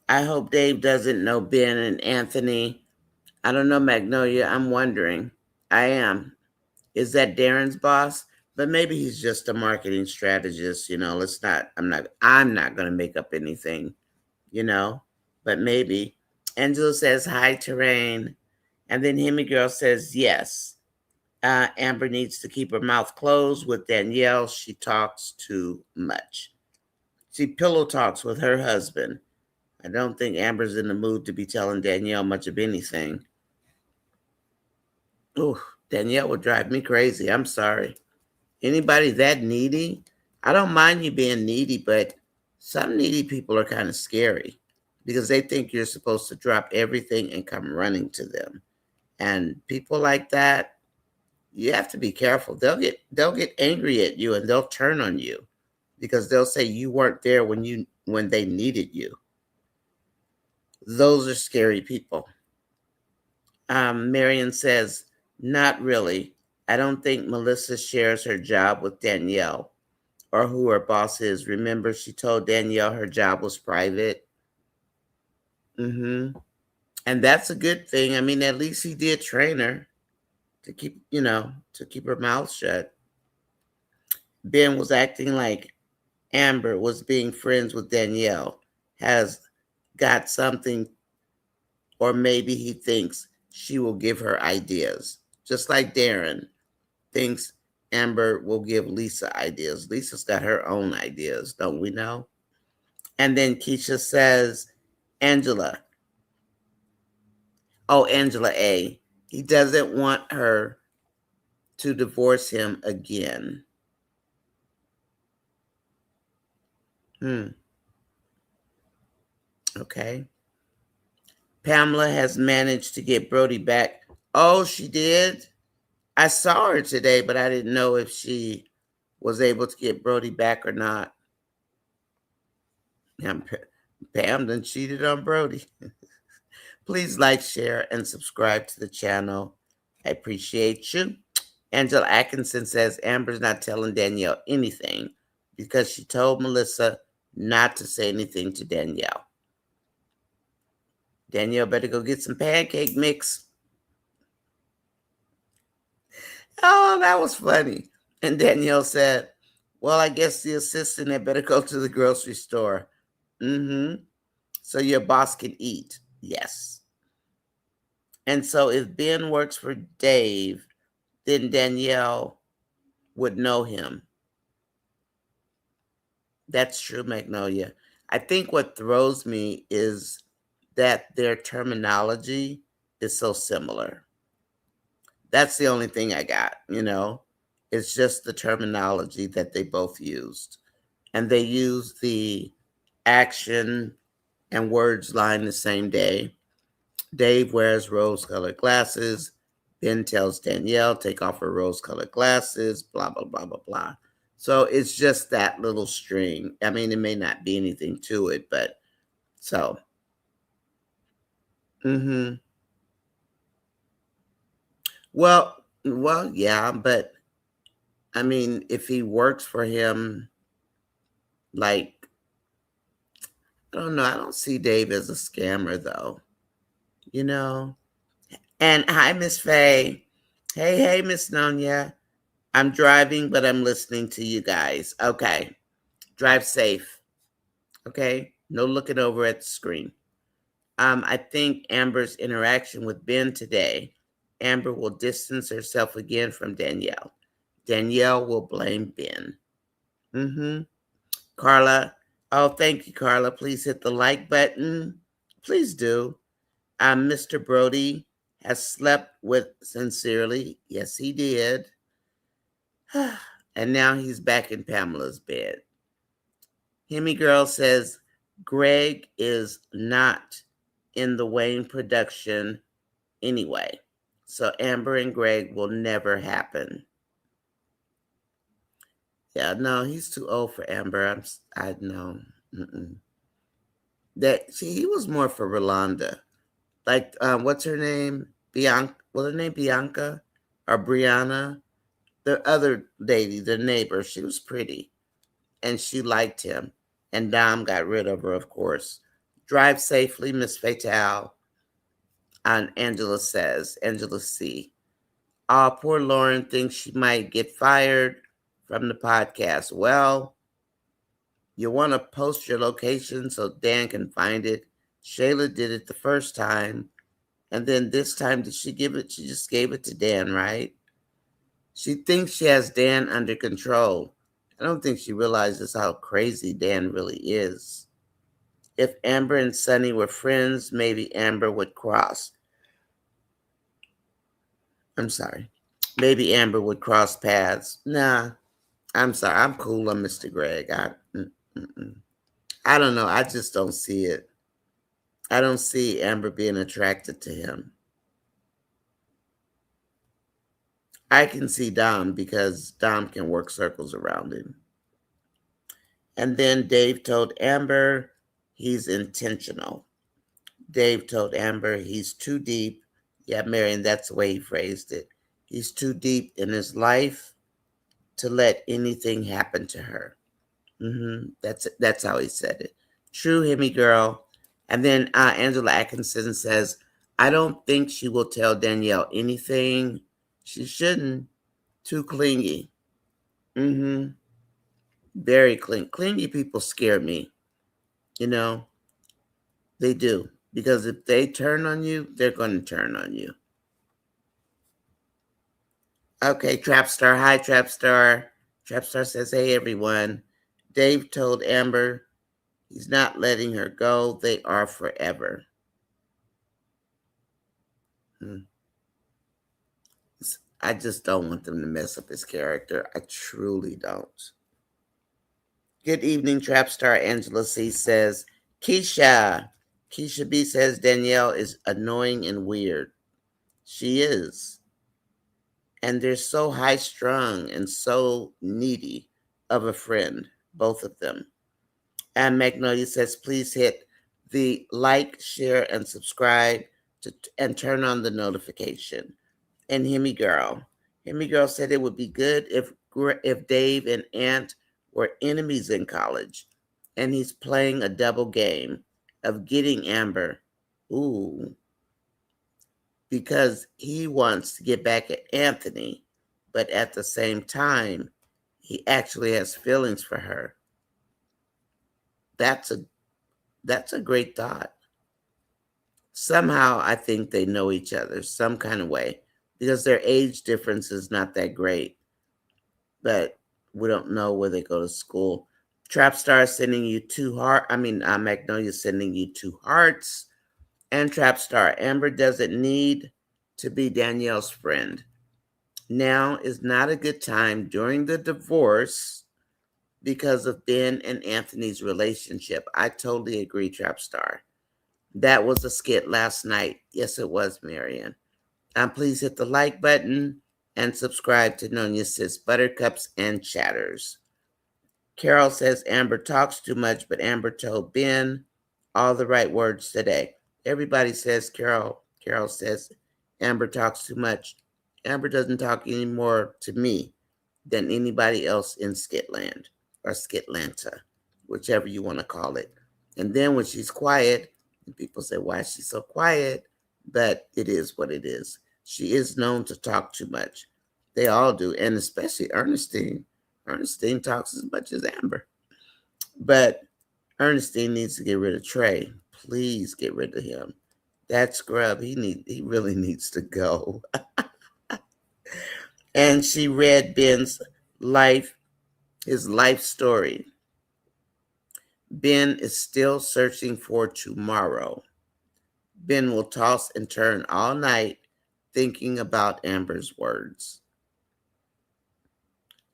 I hope Dave doesn't know Ben and Anthony. I don't know, Magnolia. I'm wondering. I am. Is that Darren's boss? But maybe he's just a marketing strategist. Let's not. I'm not going to make up anything. You know. But maybe. Angela says hi, Terrain, and then Hemi Girl says yes. Amber needs to keep her mouth closed with Danielle. She talks too much. She pillow talks with her husband. I don't think Amber's in the mood to be telling Danielle much of anything. Oh, Danielle would drive me crazy. I'm sorry. Anybody that needy? I don't mind you being needy, but some needy people are kind of scary because they think you're supposed to drop everything and come running to them. And people like that, you have to be careful. They'll get angry at you and they'll turn on you because they'll say you weren't there when they needed you. Those are scary people. Marion says, not really. I don't think Melissa shares her job with Danielle or who her boss is. Remember, she told Danielle her job was private. And that's a good thing. I mean, at least he did train her to keep her mouth shut. Ben was acting like Amber was being friends with Danielle, has got something, or maybe he thinks she will give her ideas. Just like Darren thinks Amber will give Lisa ideas. Lisa's got her own ideas, don't we know? And then Keisha says, Angela. Oh, Angela A. He doesn't want her to divorce him again. Okay. Pamela has managed to get Brody back. Oh, she did? I saw her today, but I didn't know if she was able to get Brody back or not. Pam done cheated on Brody. Please like, share, and subscribe to the channel. I appreciate you. Angela Atkinson says Amber's not telling Danielle anything because she told Melissa not to say anything to Danielle. Danielle better go get some pancake mix. Oh, that was funny. And Danielle said, well, I guess the assistant had better go to the grocery store. So your boss can eat. Yes. And so if Ben works for Dave, then Danielle would know him. That's true, Magnolia. I think what throws me is that their terminology is so similar. That's the only thing I got. It's just the terminology that they both used. And they used the action and words line the same day. Dave wears rose colored glasses. Ben tells Danielle, take off her rose colored glasses, blah, blah, blah, blah, blah. So it's just that little string. I mean, it may not be anything to it, but so. Mm-hmm. Well, yeah, but I mean, if he works for him, like, I don't know, I don't see Dave as a scammer though, you know? And hi, Miss Faye. Hey, Miss Nonya. I'm driving, but I'm listening to you guys. Okay. Drive safe. Okay. No looking over at the screen. I think Amber's interaction with Ben today, Amber will distance herself again from Danielle. Danielle will blame Ben. Mm-hmm. Carla. Oh, thank you, Carla. Please hit the like button. Please do. Mr. Brody has slept with Sincerely. Yes, he did. And now he's back in Pamela's bed. Hemi Girl says Greg is not in the Wayne production anyway. So Amber and Greg will never happen. Yeah, no, he's too old for Amber. I know. He was more for Rolanda. Like, what's her name? Bianca. Was her name Bianca or Brianna? The other lady, the neighbor. She was pretty, and she liked him. And Dom got rid of her, of course. Drive safely, Miss Fatale. And Angela says, Angela C. Poor Lauren thinks she might get fired from the podcast. Well, you want to post your location so Dan can find it. Shayla did it the first time. And then this time, did she give it? She just gave it to Dan, right? She thinks she has Dan under control. I don't think she realizes how crazy Dan really is. If Amber and Sunny were friends, maybe Amber would cross. I'm sorry. Maybe Amber would cross paths. Nah, I'm sorry. I'm cool on Mr. Greg. I don't know. I just don't see it. I don't see Amber being attracted to him. I can see Dom because Dom can work circles around him. And then Dave told Amber he's intentional. Dave told Amber he's too deep. Yeah, Marion, that's the way he phrased it. He's too deep in his life to let anything happen to her. That's how he said it. True, Hemi girl. And then Angela Atkinson says, I don't think she will tell Danielle anything. She shouldn't. Too clingy. Very clingy. Clingy people scare me. You know, they do. Because if they turn on you, they're going to turn on you. Okay, Trapstar. Hi, Trapstar. Trapstar says, hey, everyone. Dave told Amber he's not letting her go. They are forever. I just don't want them to mess up his character. I truly don't. Good evening, Trapstar. Angela C says, Keisha. Keisha B says Danielle is annoying and weird. She is. And they're so high strung and so needy of a friend, both of them. And Magnolia says, please hit the like, share, and subscribe and turn on the notification. And Hemi Girl said it would be good if Dave and Ant were enemies in college, and he's playing a double game of getting Amber. Ooh, because he wants to get back at Anthony, but at the same time, he actually has feelings for her. That's a great thought. Somehow, I think they know each other some kind of way because their age difference is not that great, but we don't know where they go to school. Trapstar sending you two heart. Magnolia sending you two hearts. And Trapstar, Amber doesn't need to be Danielle's friend. Now is not a good time during the divorce because of Ben and Anthony's relationship. I totally agree, Trapstar. That was a skit last night. Yes, it was, Marion. Please hit the like button and subscribe to Nonya Sis Buttercups and Chatters. Carol says Amber talks too much, but Amber told Ben all the right words today. Everybody says Carol. Carol says Amber talks too much. Amber doesn't talk any more to me than anybody else in Skitland or Skitlanta, whichever you want to call it. And then when she's quiet, people say, why is she so quiet? But it is what it is. She is known to talk too much. They all do, and especially Ernestine. Ernestine talks as much as Amber. But Ernestine needs to get rid of Trey. Please get rid of him. That scrub, he really needs to go. And she read Ben's his life story. Ben is still searching for tomorrow. Ben will toss and turn all night thinking about Amber's words.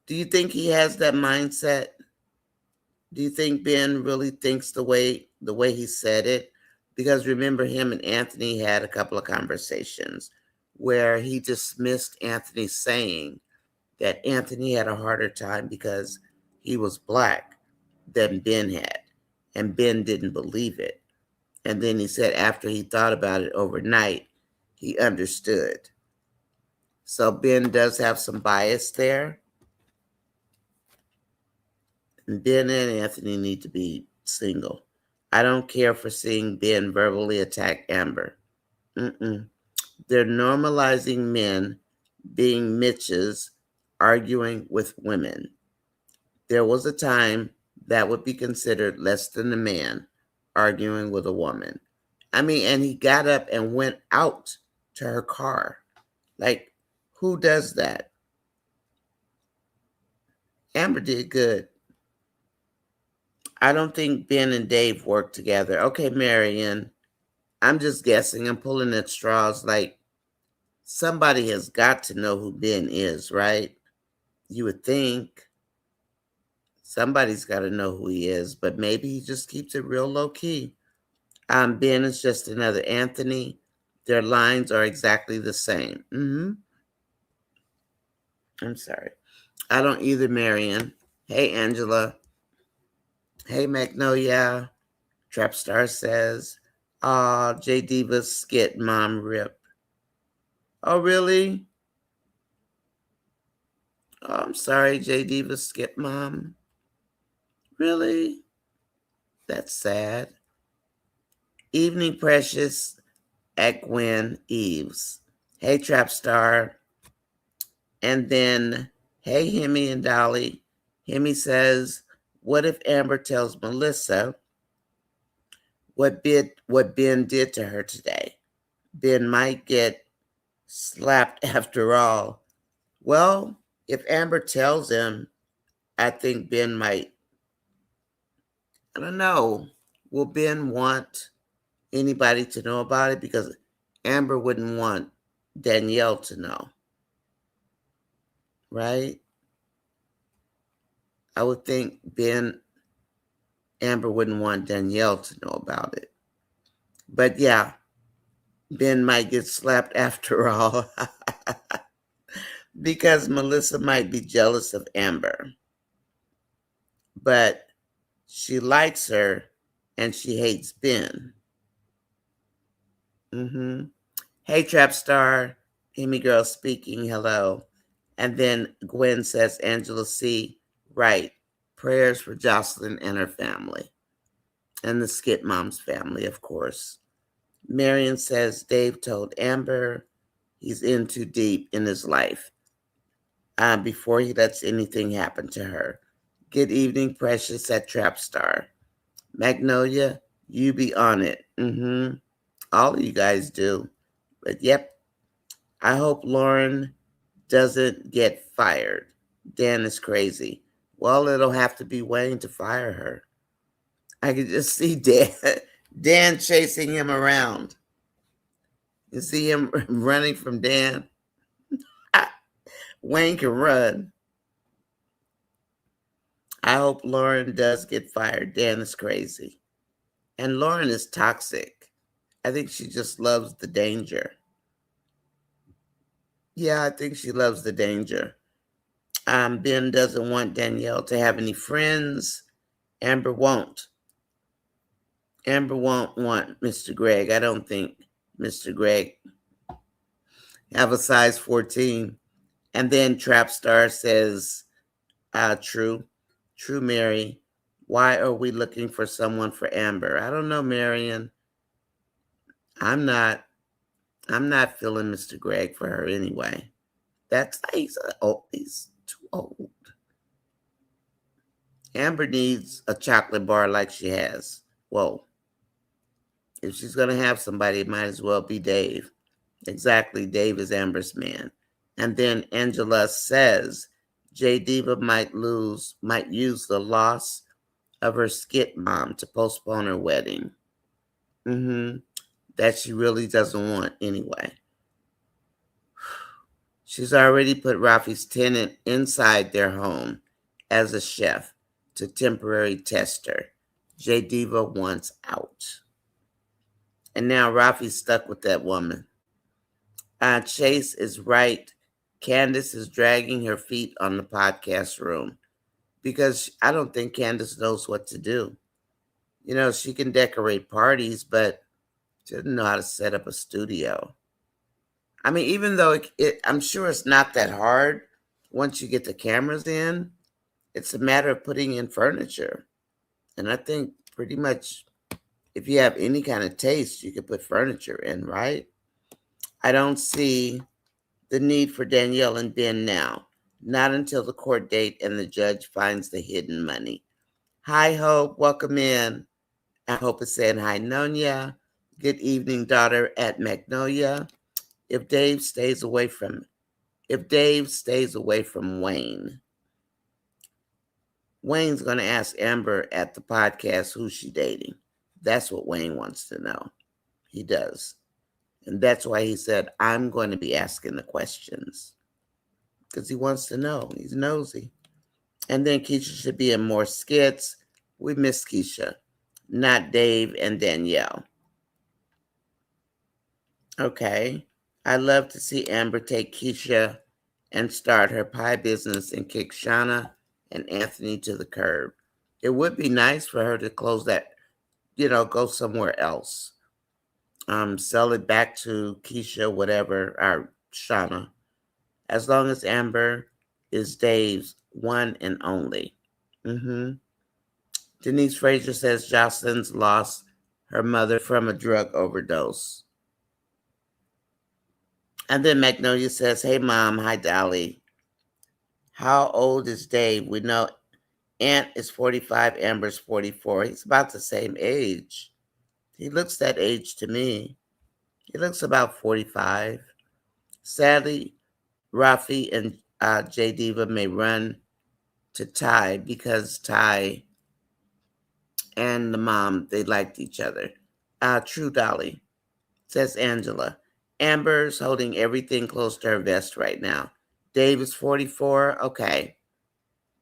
Do you think he has that mindset? Do you think Ben really thinks the way he said it? Because remember, him and Anthony had a couple of conversations where he dismissed Anthony saying that Anthony had a harder time because he was Black than Ben had. And Ben didn't believe it. And then he said after he thought about it overnight, he understood. So Ben does have some bias there. And Ben and Anthony need to be single. I don't care for seeing Ben verbally attack Amber. They're normalizing men being Mitches arguing with women. There was a time that would be considered less than a man arguing with a woman. And he got up and went out to her car. Like, who does that? Amber did good. I don't think Ben and Dave work together. Okay, Marion, I'm just guessing. I'm pulling at straws. Like, somebody has got to know who Ben is, right? You would think somebody's got to know who he is, but maybe he just keeps it real low key. Ben is just another Anthony. Their lines are exactly the same. I'm sorry. I don't either, Marion. Hey, Angela. Hey, Magnolia. Trapstar says, J Diva's skit mom rip. Oh, really? Oh, I'm sorry, J Diva's skit mom. Really? That's sad. Evening Precious at Gwen Eves. Hey, Trapstar. And then, hey, Hemi and Dolly. Hemi says, what if Amber tells Melissa what Ben did to her today? Ben might get slapped after all. Well, if Amber tells him, I think Ben might. I don't know. Will Ben want anybody to know about it? Because Amber wouldn't want Danielle to know. Right? I would think Amber wouldn't want Danielle to know about it. But yeah, Ben might get slapped after all. Because Melissa might be jealous of Amber. But she likes her and she hates Ben. Hey, Trapstar. Amy Girl speaking. Hello. And then Gwen says, Angela C. Right. Prayers for Jocelyn and her family. And the Skit Mom's family, of course. Marion says, Dave told Amber he's in too deep in his life before he lets anything happen to her. Good evening, Precious at Trapstar. Magnolia, you be on it. All of you guys do. But yep, I hope Lauren doesn't get fired. Dan is crazy. Well, it'll have to be Wayne to fire her. I could just see Dan chasing him around. You see him running from Dan. Wayne can run. I hope Lauren does get fired. Dan is crazy. And Lauren is toxic. I think she just loves the danger. Yeah, I think she loves the danger. Ben doesn't want Danielle to have any friends. Amber won't. Amber won't want Mr. Greg. I don't think Mr. Greg have a size 14. And then Trapstar says, true, Mary. Why are we looking for someone for Amber? I don't know, Marion. I'm not feeling Mr. Greg for her anyway. He's too old. Amber needs a chocolate bar like she has. Whoa. If she's gonna have somebody, it might as well be Dave. Exactly, Dave is Amber's man. And then Angela says J Diva might use the loss of her skit mom to postpone her wedding. That she really doesn't want anyway. She's already put Rafi's tenant inside their home as a chef to temporary test her. J Diva wants out. And now Rafi's stuck with that woman. Chase is right. Candace is dragging her feet on the podcast room because I don't think Candace knows what to do. You know, she can decorate parties, but she doesn't know how to set up a studio. I mean, even though I'm sure it's not that hard once you get the cameras in, it's a matter of putting in furniture. And I think pretty much if you have any kind of taste, you can put furniture in, right? I don't see the need for Danielle and Ben now. Not until the court date and the judge finds the hidden money. Hi, Hope. Welcome in. I hope is saying hi, Nonya. Good evening, daughter at Magnolia. If Dave stays away from Wayne, Wayne's going to ask Amber at the podcast who's she dating. That's what Wayne wants to know. He does. And that's why he said, I'm going to be asking the questions. Because he wants to know. He's nosy. And then Keisha should be in more skits. We miss Keisha, not Dave and Danielle. Okay. I love to see Amber take Keisha and start her pie business and kick Shauna and Anthony to the curb. It would be nice for her to close that, go somewhere else. Sell it back to Keisha, whatever, or Shauna. As long as Amber is Dave's one and only. Denise Frazier says Jocelyn's lost her mother from a drug overdose. And then Magnolia says, hey, Mom. Hi, Dolly. How old is Dave? We know Aunt is 45, Amber's 44. He's about the same age. He looks that age to me. He looks about 45. Sadly, Rafi and J Diva may run to Ty because Ty and the mom, they liked each other. True, Dolly, says Angela. Amber's holding everything close to her vest right now. Dave is 44. Okay.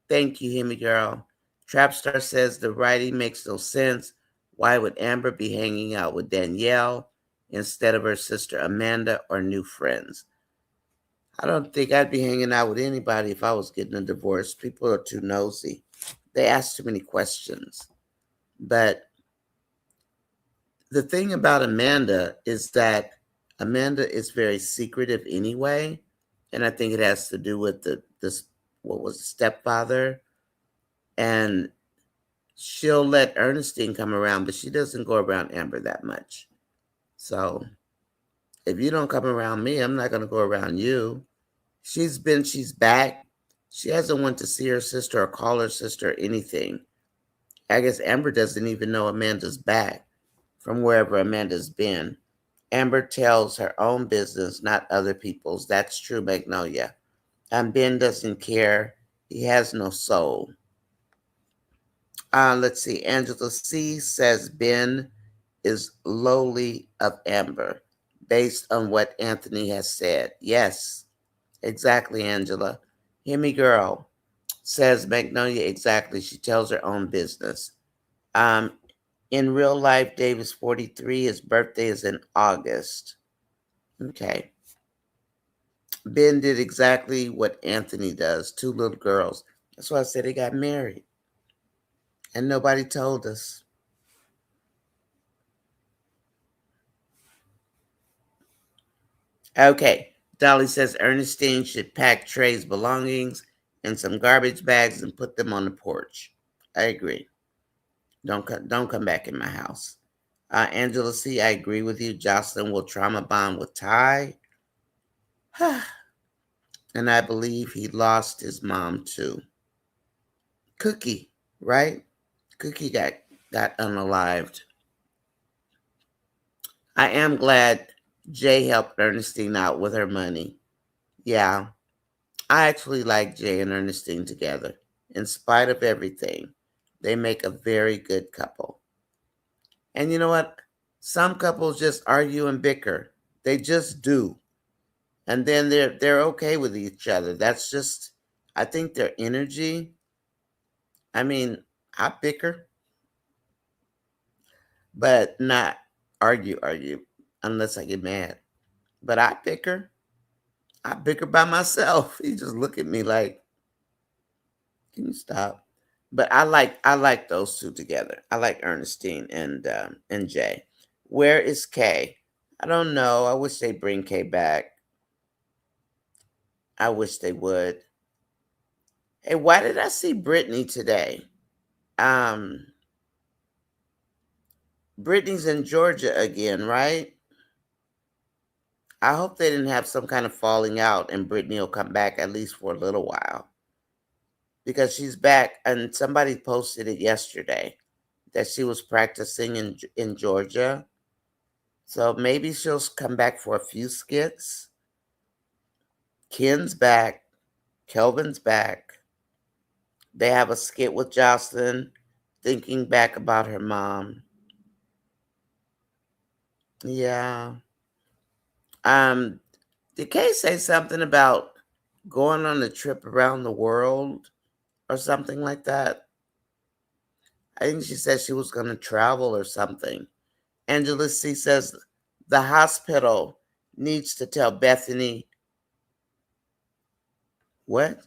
Thank you, Hemi girl. Trapstar says the writing makes no sense. Why would Amber be hanging out with Danielle instead of her sister Amanda or new friends? I don't think I'd be hanging out with anybody if I was getting a divorce. People are too nosy. They ask too many questions. But the thing about Amanda is that Amanda is very secretive anyway. And I think it has to do with this stepfather. And she'll let Ernestine come around, but she doesn't go around Amber that much. So if you don't come around me, I'm not going to go around you. She's back. She hasn't went to see her sister or call her sister or anything. I guess Amber doesn't even know Amanda's back from wherever Amanda's been. Amber tells her own business, not other people's. That's true, Magnolia. Ben doesn't care. He has no soul. Let's see. Angela C says Ben is lowly of Amber, based on what Anthony has said. Yes, exactly, Angela. Hear me, girl. Says Magnolia, exactly. She tells her own business. Um, in real life, Dave is 43. His birthday is in August. Okay. Ben did exactly what Anthony does. Two little girls. That's why I said they got married. And nobody told us. Okay. Dolly says Ernestine should pack Trey's belongings in some garbage bags and put them on the porch. I agree. Don't come back in my house. Angela C, I agree with you. Jocelyn will trauma bond with Ty. And I believe he lost his mom too. Cookie, right? Cookie got unalived. I am glad Jay helped Ernestine out with her money. Yeah, I actually like Jay and Ernestine together. In spite of everything, they make a very good couple. And you know what? Some couples just argue and bicker. They just do. And then they're okay with each other. That's just I think their energy. I mean, I bicker, but not argue unless I get mad. But I bicker. I bicker by myself. He just look at me like, can you stop? But I like those two together. I like Ernestine and Jay. Where is Kay? I don't know. I wish they'd bring Kay back. I wish they would. Hey, why did I see Brittany today? Um, Brittany's in Georgia again, right? I hope they didn't have some kind of falling out and Brittany will come back at least for a little while. Because she's back and somebody posted it yesterday that she was practicing in Georgia. So maybe she'll come back for a few skits. Ken's back. Kelvin's back. They have a skit with Jocelyn thinking back about her mom. Yeah. Um, did Kay say something about going on a trip around the world or something like that? I think she said she was going to travel or something. Angela C says the hospital needs to tell Bethany what?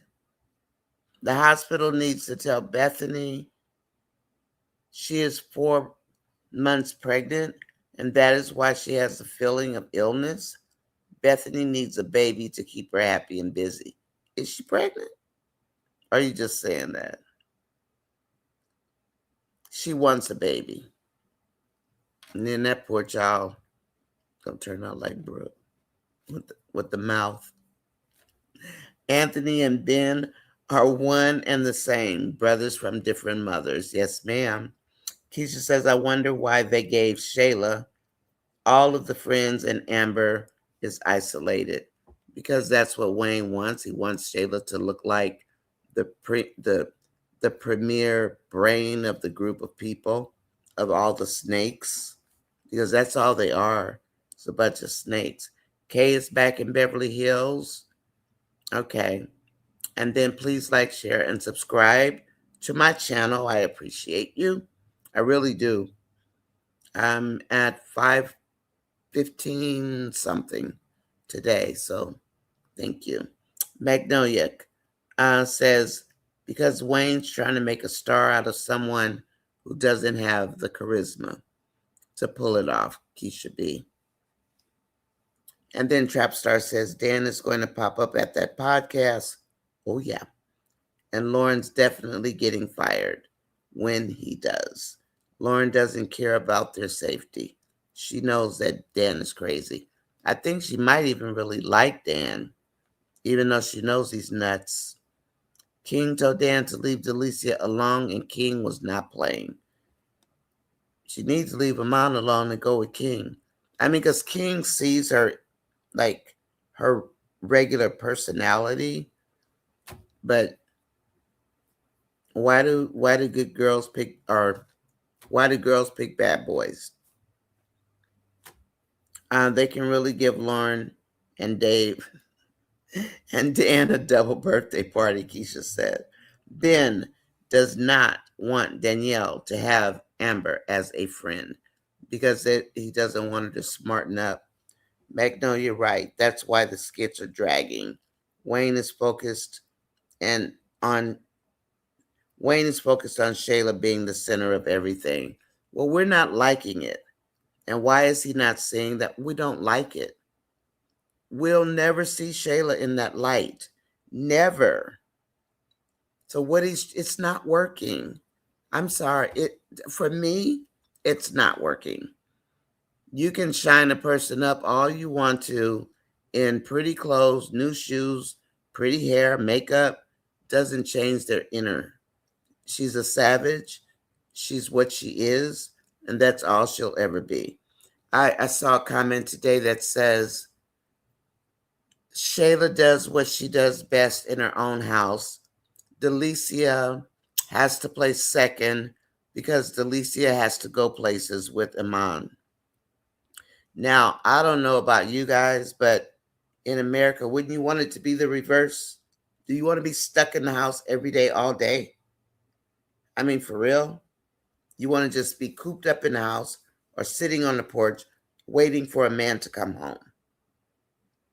The hospital needs to tell Bethany she is 4 months pregnant and that is why she has a feeling of illness. Bethany needs a baby to keep her happy and busy. Is she pregnant? Or are you just saying that? She wants a baby. And then that poor child gonna turn out like Brooke with the mouth. Anthony and Ben are one and the same, brothers from different mothers. Yes, ma'am. Keisha says, I wonder why they gave Shayla all of the friends and Amber is isolated. Because that's what Wayne wants. He wants Shayla to look like the the premier brain of the group of people, of all the snakes. Because that's all they are. It's a bunch of snakes. Kay is back in Beverly Hills. Okay. And then please like, share, and subscribe to my channel. I appreciate you. I really do. I'm at 515 something today, so thank you. Magnolia says, because Wayne's trying to make a star out of someone who doesn't have the charisma to pull it off, Keisha B. And then Trapstar says, Dan is going to pop up at that podcast. Oh, yeah. And Lauren's definitely getting fired when he does. Lauren doesn't care about their safety. She knows that Dan is crazy. I think she might even really like Dan, even though she knows he's nuts. King told Dan to leave Delicia alone, and King was not playing. She needs to leave Amon alone and go with King. I mean, because King sees her like her regular personality, but Why do good girls pick or why do girls pick bad boys? They can really give Lauren and Dave and Dan a double birthday party, Keisha said. Ben does not want Danielle to have Amber as a friend because he doesn't want her to smarten up. Magnolia, right. That's why the skits are dragging. Wayne is focused and on Wayne is focused on Shayla being the center of everything. Well, we're not liking it. And why is he not seeing that we don't like it? We'll never see Shayla in that light. Never. So it's not working. I'm sorry. For me, it's not working. You can shine a person up all you want to in pretty clothes, new shoes, pretty hair, makeup, doesn't change their inner. She's a savage. She's what she is, and that's all she'll ever be. I saw a comment today that says Shayla does what she does best in her own house. Delicia has to play second because Delicia has to go places with Iman. Now, I don't know about you guys, but in America, wouldn't you want it to be the reverse? Do you want to be stuck in the house every day, all day? I mean, for real? You want to just be cooped up in the house or sitting on the porch waiting for a man to come home?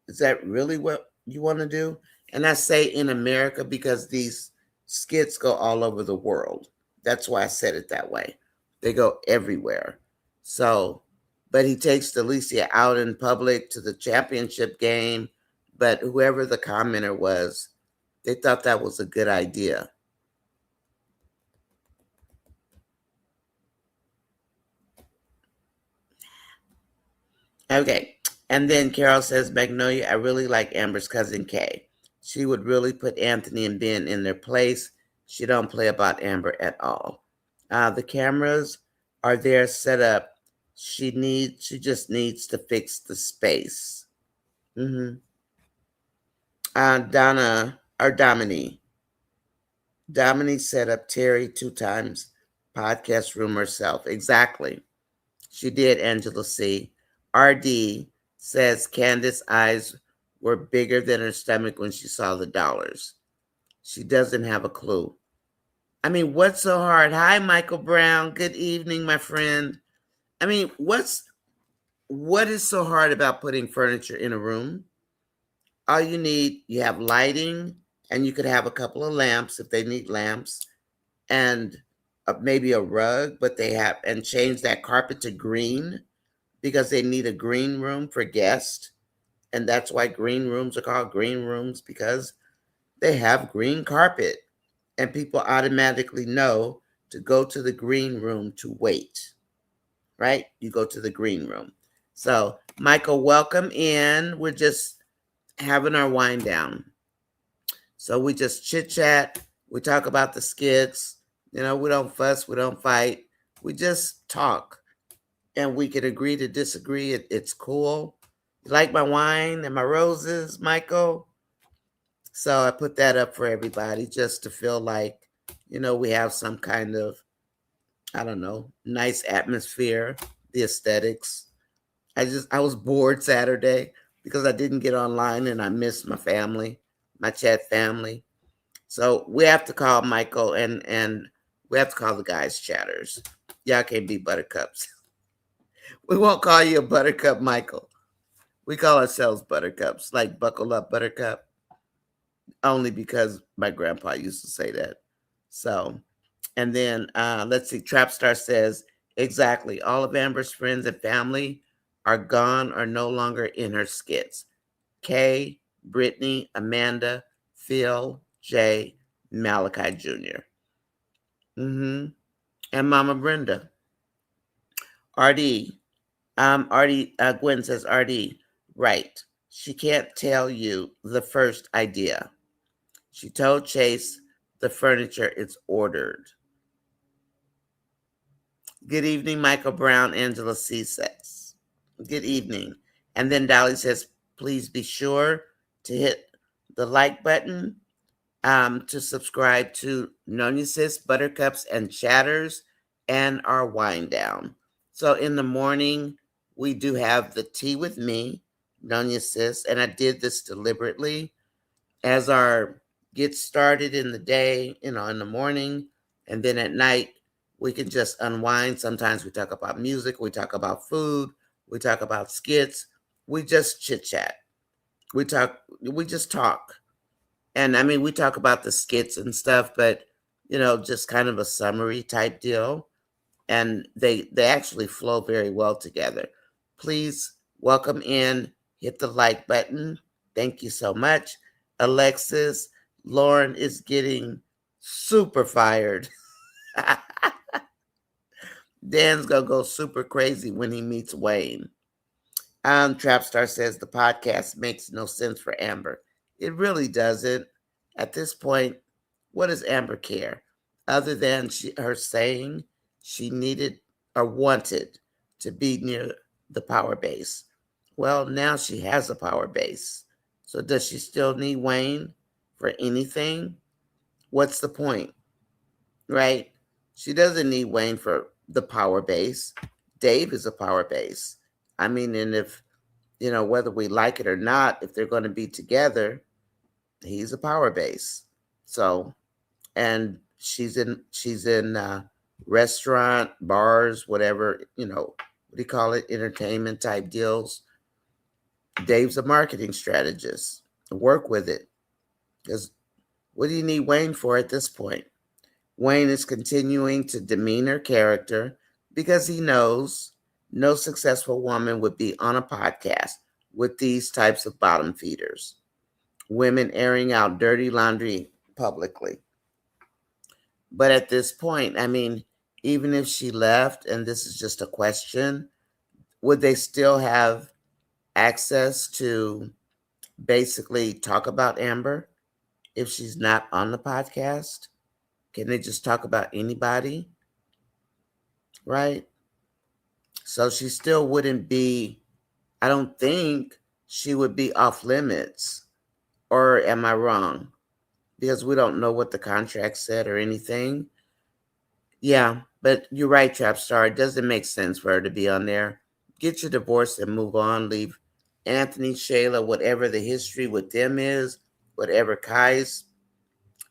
Is that really what you want to do? And I say in America because these skits go all over the world. That's why I said it that way. They go everywhere. So, but he takes Delicia out in public to the championship game. But whoever the commenter was, they thought that was a good idea. Okay. And then Carol says, Magnolia, I really like Amber's cousin Kay. She would really put Anthony and Ben in their place. She don't play about Amber at all. The cameras are there set up. She just needs to fix the space. Mm-hmm. Donna or Dominique. Dominique set up Terry 2 times, podcast room herself. Exactly. She did, Angela C. RD says Candace's eyes were bigger than her stomach when she saw the dollars. She doesn't have a clue. I mean, what's so hard? Hi, Michael Brown. Good evening, my friend. I mean, what is so hard about putting furniture in a room? All you have lighting, and you could have a couple of lamps if they need lamps, and maybe a rug, but and change that carpet to green because they need a green room for guests. And that's why green rooms are called green rooms because they have green carpet. And people automatically know to go to the green room to wait, right? You go to the green room. So, Michael, welcome in. We're just having our wind down. So we just chit chat. We talk about the skits. We don't fuss. We don't fight. We just talk. And we can agree to disagree. It's cool. You like my wine and my roses, Michael? So I put that up for everybody just to feel like, we have some kind of, I don't know, nice atmosphere, the aesthetics. I was bored Saturday because I didn't get online and I missed my family, my chat family. So we have to call Michael and we have to call the guys chatters. Y'all can't be buttercups. We won't call you a buttercup, Michael. We call ourselves buttercups, like buckle up, buttercup, only because my grandpa used to say that. So, and then let's see, Trapstar says, exactly, all of Amber's friends and family are gone or no longer in her skits. Kay, Brittany, Amanda, Phil, Jay, Malachi Jr. And Mama Brenda. RD. Gwen says, RD, right. She can't tell you the first idea. She told Chase the furniture is ordered. Good evening, Michael Brown, Angela C. says. Good evening. And then Dolly says, please be sure to hit the like button to subscribe to Nonya Sis, Buttercups, and Chatters, and our wind down. So in the morning, we do have the tea with me, Nonya Sis, and I did this deliberately as our get started in the day, in the morning, and then at night, we can just unwind. Sometimes we talk about music, we talk about food, we talk about skits, we just chit chat. We just talk. And I mean, we talk about the skits and stuff, but just kind of a summary type deal. And they actually flow very well together. Please welcome in, hit the like button. Thank you so much. Alexis, Lauren is getting super fired. Dan's gonna go super crazy when he meets Wayne. Trapstar says the podcast makes no sense for Amber. It really doesn't. At this point, what does Amber care? Other than her saying she needed or wanted to be near the power base. Well, now she has a power base. So does she still need Wayne for anything? What's the point? Right? She doesn't need Wayne for the power base. Dave is a power base. I mean, and if whether we like it or not, if they're going to be together, he's a power base. So, and she's in restaurant, bars, whatever, what do you call it? Entertainment type deals. Dave's a marketing strategist. Work with it. Because what do you need Wayne for at this point? Wayne is continuing to demean her character because he knows no successful woman would be on a podcast with these types of bottom feeders. Women airing out dirty laundry publicly. But at this point, I mean, even if she left, and this is just a question, would they still have access to basically talk about Amber if she's not on the podcast? Can they just talk about anybody? Right? So she still wouldn't be, I don't think she would be off limits. Or am I wrong? Because we don't know what the contract said or anything. Yeah, but you're right, Trapstar. It doesn't make sense for her to be on there. Get your divorce and move on. Leave Anthony, Shayla, whatever the history with them is, whatever Kai's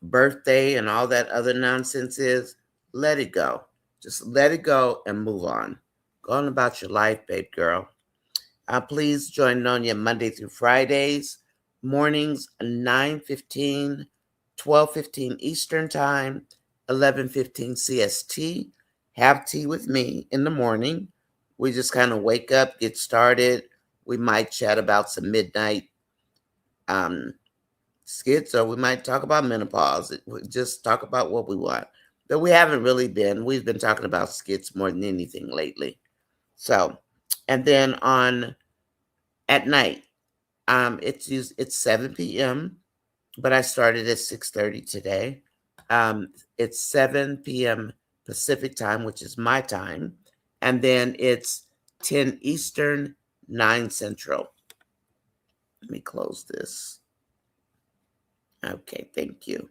birthday and all that other nonsense is, let it go. Just let it go and move on. Go on about your life, babe girl. Please join Nonya Monday through Fridays, mornings 9:15, 12:15 Eastern Time, 11:15 CST. Have tea with me in the morning. We just kind of wake up, get started. We might chat about some midnight skits, or we might talk about menopause. We just talk about what we want. But we haven't really been. We've been talking about skits more than anything lately. So, and then at night, it's 7 p.m., but I started at 6:30 today. It's 7 p.m. Pacific time, which is my time, and then it's 10 Eastern, 9 Central. Let me close this. Okay, thank you.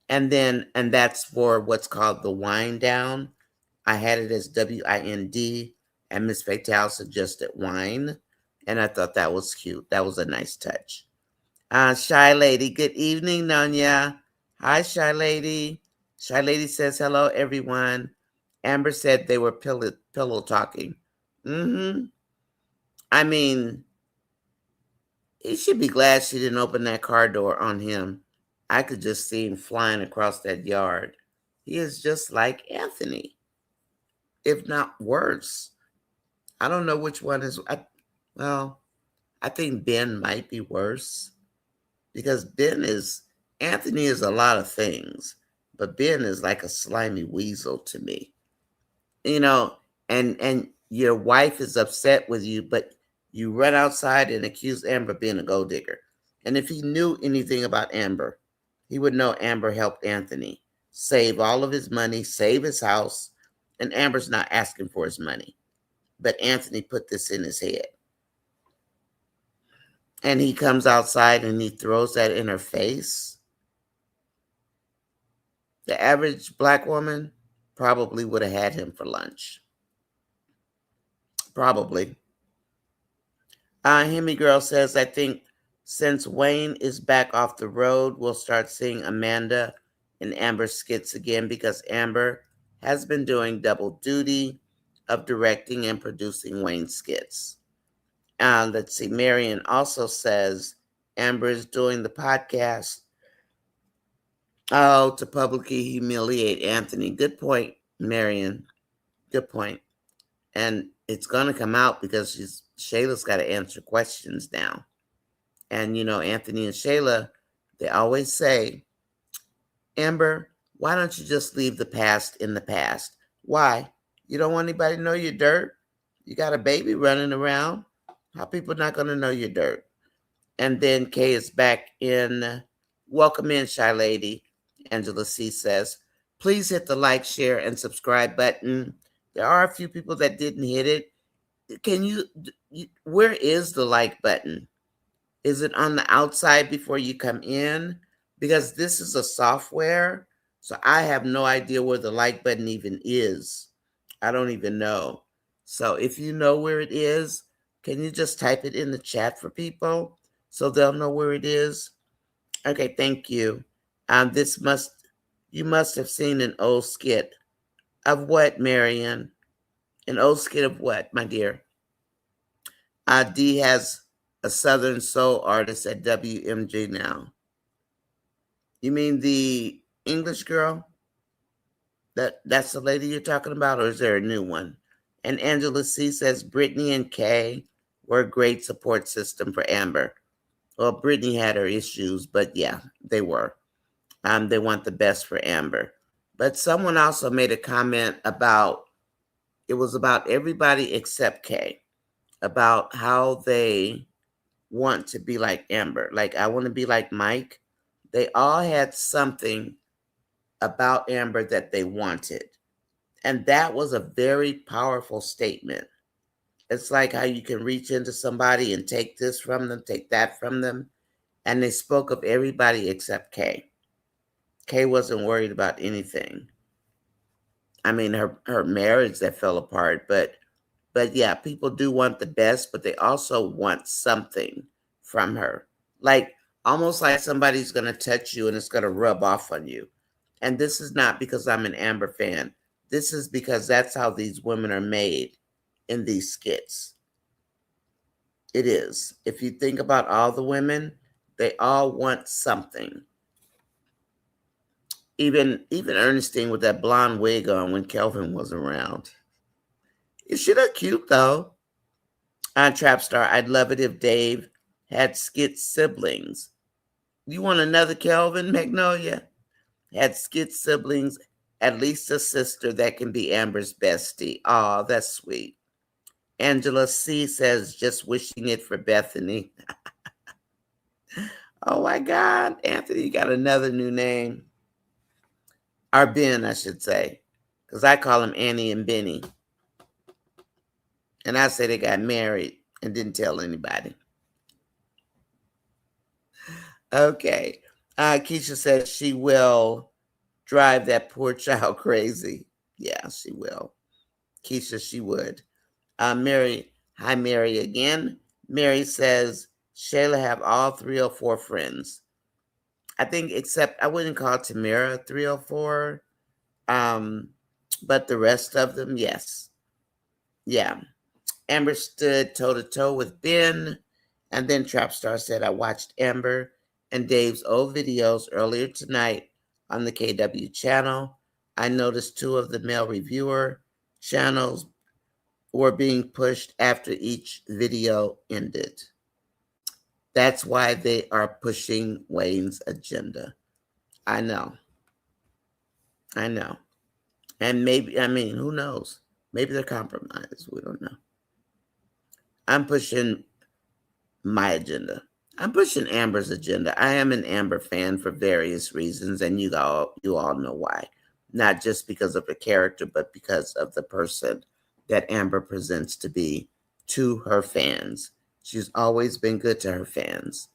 And that's for what's called the wind down. I had it as WIND, and Miss Fatal suggested wine, and I thought that was cute. That was a nice touch. Shy Lady, good evening, Nonya. Hi, Shy Lady. Shy Lady says, hello, everyone. Amber said they were pillow talking. I mean, he should be glad she didn't open that car door on him. I could just see him flying across that yard. He is just like Anthony, if not worse. I don't know which one is. I think Ben might be worse because Anthony is a lot of things, but Ben is like a slimy weasel to me. And your wife is upset with you, but you run outside and accuse Amber of being a gold digger. And if he knew anything about Amber, he would know Amber helped Anthony save all of his money, save his house, and Amber's not asking for his money. But Anthony put this in his head. And he comes outside and he throws that in her face. The average black woman probably would have had him for lunch. Probably. Hemi Girl says, I think since Wayne is back off the road, we'll start seeing Amanda in Amber's skits again because Amber has been doing double duty of directing and producing Wayne's skits. Let's see, Marion also says Amber is doing the podcast to publicly humiliate Anthony. Good point, Marion. Good point. And it's going to come out because Shayla's got to answer questions now. And, Anthony and Shayla, they always say, Amber, why don't you just leave the past in the past? Why? You don't want anybody to know your dirt? You got a baby running around. How people not going to know your dirt? And then Kay is back in. Welcome in, Shy Lady. Angela C. says, please hit the like, share, and subscribe button. There are a few people that didn't hit it. Where is the like button? Is it on the outside before you come in? Because this is a software, so I have no idea where the like button even is. I don't even know. So if you know where it is, can you just type it in the chat for people so they'll know where it is? Okay, thank you. You must have seen an old skit. Of what, Marion? An old skit of what, my dear? Dee has a Southern soul artist at WMG now. You mean the English girl? That's the lady you're talking about, or is there a new one? And Angela C. says Brittany and Kay were a great support system for Amber. Well, Brittany had her issues, but yeah, they were. They want the best for Amber. But someone also made a comment about, it was about everybody except Kay, about how they want to be like Amber. Like, I want to be like Mike. They all had something about Amber that they wanted. And that was a very powerful statement. It's like how you can reach into somebody and take this from them, take that from them. And they spoke of everybody except Kay. Kay wasn't worried about anything. I mean, her marriage that fell apart, but yeah, people do want the best, but they also want something from her. Like, almost like somebody's going to touch you and it's going to rub off on you. And this is not because I'm an Amber fan. This is because that's how these women are made in these skits. It is. If you think about all the women, they all want something. Even Ernestine with that blonde wig on when Kelvin was around. She look cute though. On Trapstar, I'd love it if Dave had skit siblings. You want another Kelvin, Magnolia? Had skit siblings, at least a sister that can be Amber's bestie. Oh, that's sweet. Angela C. says, just wishing it for Bethany. Oh my God, Anthony, you got another new name. Or Ben, I should say. Because I call them Annie and Benny. And I say they got married and didn't tell anybody. Okay. Keisha says she will drive that poor child crazy. Yeah, she will. Keisha, she would. Mary, hi, Mary again. Mary says Shayla have all 304 friends. I think, except I wouldn't call Tamara 304. But the rest of them, yes. Yeah. Amber stood toe-to-toe with Ben. And then Trapstar said, I watched Amber and Dave's old videos earlier tonight on the KW channel. I noticed 2 of the male reviewer channels were being pushed after each video ended. That's why they are pushing Wayne's agenda. I know. And maybe, who knows? Maybe they're compromised. We don't know. I'm pushing my agenda. I'm pushing Amber's agenda. I am an Amber fan for various reasons, and you all know why. Not just because of her character, but because of the person that Amber presents to be to her fans. She's always been good to her fans,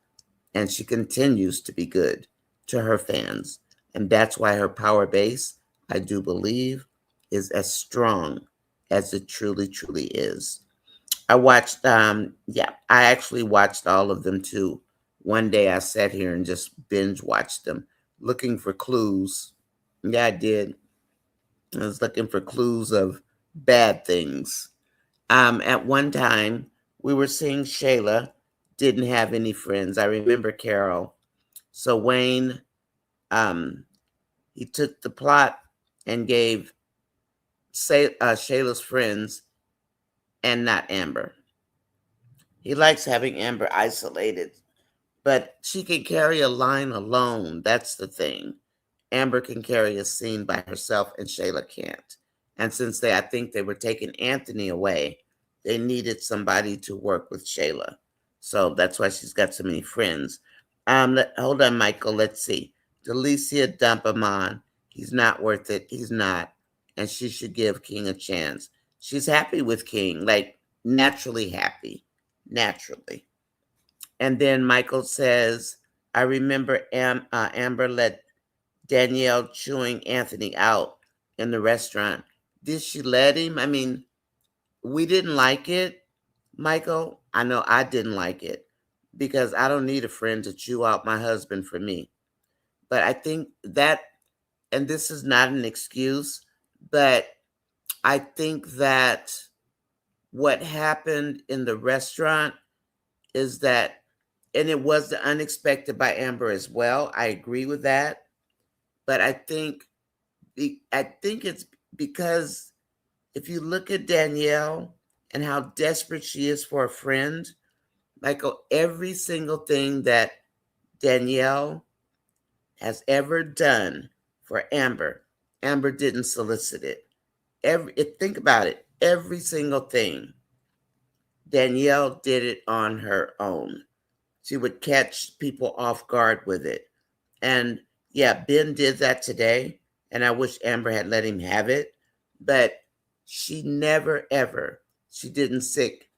and she continues to be good to her fans. And that's why her power base, I do believe, is as strong as it truly, truly is. I watched, I actually watched all of them too. One day I sat here and just binge watched them, looking for clues. Yeah, I did. I was looking for clues of bad things. At one time, we were seeing Shayla didn't have any friends. I remember Carol. So Wayne, um, he took the plot and gave Shayla's friends and not Amber. He likes having Amber isolated, but she can carry a line alone. That's the thing. Amber can carry a scene by herself, and Shayla can't. And since I think they were taking Anthony away, they needed somebody to work with Shayla. So that's why she's got so many friends. Hold on, Michael. Let's see. Delicia, dump him on. He's not worth it. He's not. And she should give King a chance. She's happy with King, like naturally happy. Naturally. And then Michael says, I remember Amber let Danielle chewing Anthony out in the restaurant. Did she let him? I mean, we didn't like it, Michael. I know I didn't like it because I don't need a friend to chew out my husband for me. But I think that, and this is not an excuse, but I think that what happened in the restaurant is that, and it was the unexpected by Amber as well. I agree with that. But I think it's because if you look at Danielle and how desperate she is for a friend, Michael, every single thing that Danielle has ever done for Amber, Amber didn't solicit it. Think about it. Every single thing, Danielle did it on her own. She would catch people off guard with it. And yeah, Ben did that today, and I wish Amber had let him have it. But she never, ever, she didn't sick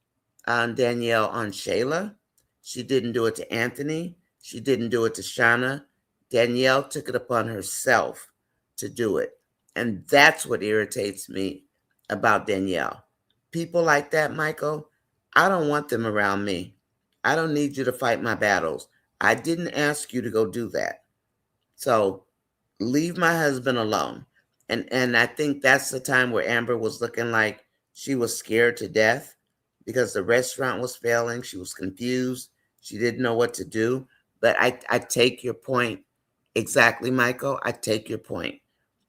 on Danielle on Shayla. She didn't do it to Anthony. She didn't do it to Shauna. Danielle took it upon herself to do it. And that's what irritates me about Danielle. People like that, Michael, I don't want them around me. I don't need you to fight my battles. I didn't ask you to go do that. So leave my husband alone. And I think that's the time where Amber was looking like she was scared to death because the restaurant was failing. She was confused. She didn't know what to do. But I take your point exactly, Michael. I take your point.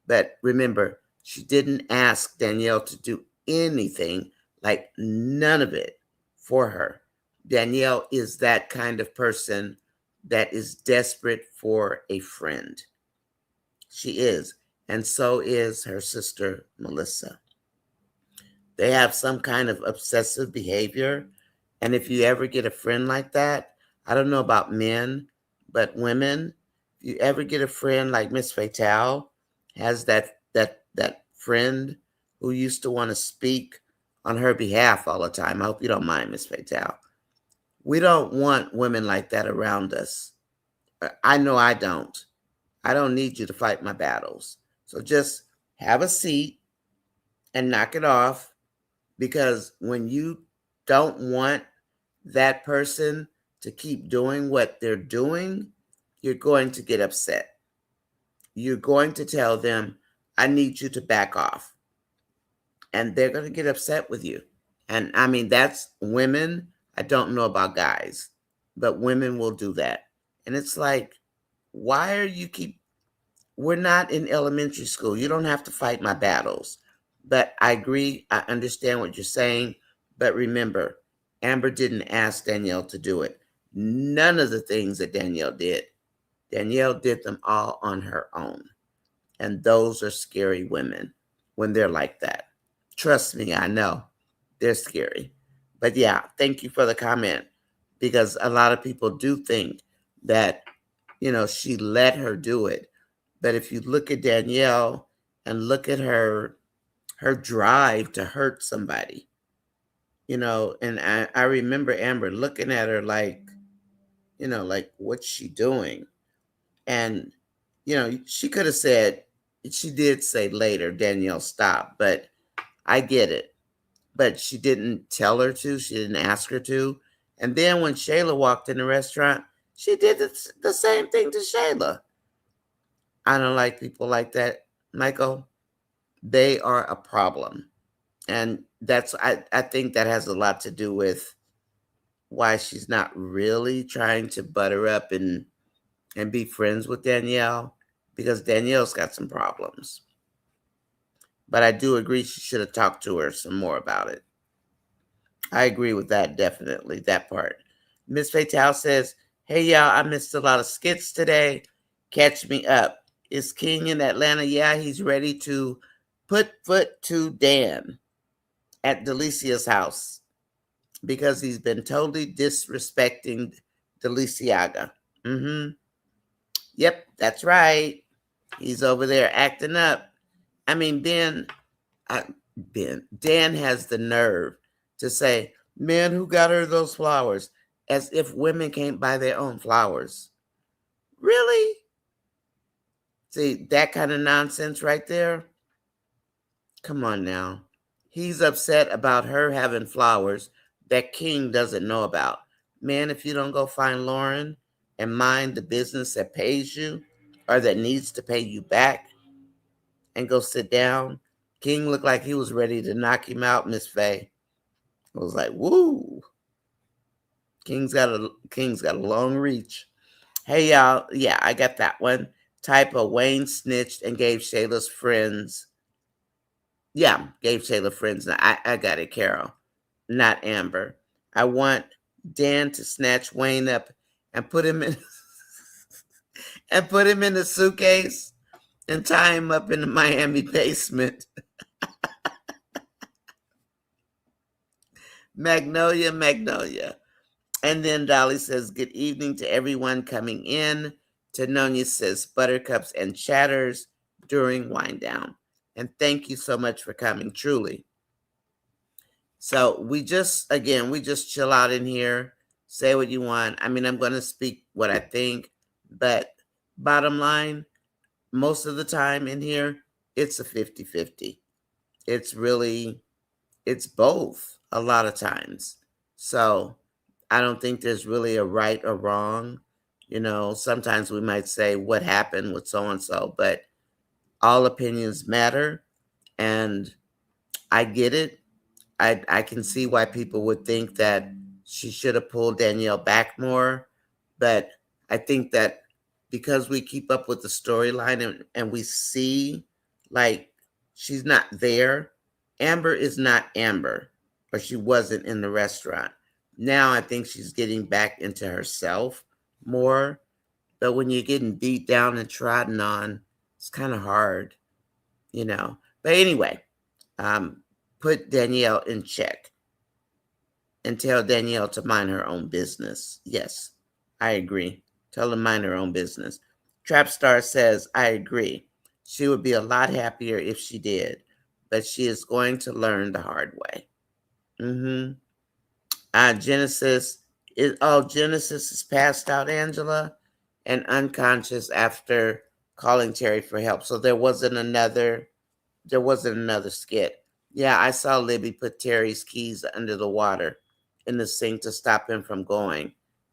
But remember, she didn't ask Danielle to do anything, like none of it for her. Danielle is that kind of person that is desperate for a friend. She is. And so is her sister, Melissa. They have some kind of obsessive behavior. And if you ever get a friend like that, I don't know about men, but women, if you ever get a friend like Miss Fatale has that friend who used to want to speak on her behalf all the time. I hope you don't mind, Miss Fatale. We don't want women like that around us. I know I don't. I don't need you to fight my battles. So just have a seat and knock it off, because when you don't want that person to keep doing what they're doing, you're going to get upset. You're going to tell them, I need you to back off. And they're going to get upset with you. And I mean, that's women. I don't know about guys, but women will do that. And it's like, why are you keep we're not in elementary school. You don't have to fight my battles. But I agree. I understand what you're saying. But remember, Amber didn't ask Danielle to do it. None of the things that Danielle did them all on her own. And those are scary women when they're like that. Trust me, I know they're scary. But yeah, thank you for the comment, because a lot of people do think that, she let her do it. But if you look at Danielle and look at her drive to hurt somebody, and I remember Amber looking at her like, like, what's she doing? And, she could have said, she did say later, Danielle, stop, but I get it. But she didn't tell her to, she didn't ask her to. And then when Shayla walked in the restaurant, she did the same thing to Shayla. I don't like people like that, Michael. They are a problem. And I think that has a lot to do with why she's not really trying to butter up and be friends with Danielle, because Danielle's got some problems. But I do agree she should have talked to her some more about it. I agree with that, definitely, that part. Miss Fatal says, hey, y'all, I missed a lot of skits today. Catch me up. Is King in Atlanta? Yeah, he's ready to put foot to Dan at Delicia's house because he's been totally disrespecting Deliciaga. Mm-hmm. Yep, that's right. He's over there acting up. I mean, Dan has the nerve to say, man, who got her those flowers? As if women can't buy their own flowers. Really? See, that kind of nonsense right there? Come on now. He's upset about her having flowers that King doesn't know about. Man, if you don't go find Lauren and mind the business that pays you or that needs to pay you back and go sit down, King looked like he was ready to knock him out, Miss Faye. I was like, woo. King's got a long reach. Hey y'all, yeah, I got that one. Type of Wayne snitched and gave Shayla's friends. Yeah, gave Shayla friends. I got it, Carol, not Amber. I want Dan to snatch Wayne up and put him in and put him in a suitcase and tie him up in the Miami basement. Magnolia, Magnolia. And then Dolly says, good evening to everyone coming in. Tanonia says, buttercups and chatters during wind down. And thank you so much for coming, truly. So we just chill out in here, say what you want. I mean, I'm going to speak what I think, but bottom line, most of the time in here, it's a 50-50. It's both a lot of times. So I don't think there's really a right or wrong. Sometimes we might say what happened with so and so, but all opinions matter. And I get it. I can see why people would think that she should have pulled Danielle back more. But I think that because we keep up with the storyline and we see like she's not there, Amber is not Amber, or she wasn't in the restaurant. Now I think she's getting back into herself more. But when you're getting beat down and trodden on, it's kind of hard. But anyway, put Danielle in check and tell Danielle to mind her own business. Yes, I agree. Tell her to mind her own business. Trapstar says, I agree. She would be a lot happier if she did, but she is going to learn the hard way. Genesis is passed out, Angela, and unconscious after calling Terry for help. So there wasn't another skit. Yeah, I saw Libby put Terry's keys under the water in the sink to stop him from going.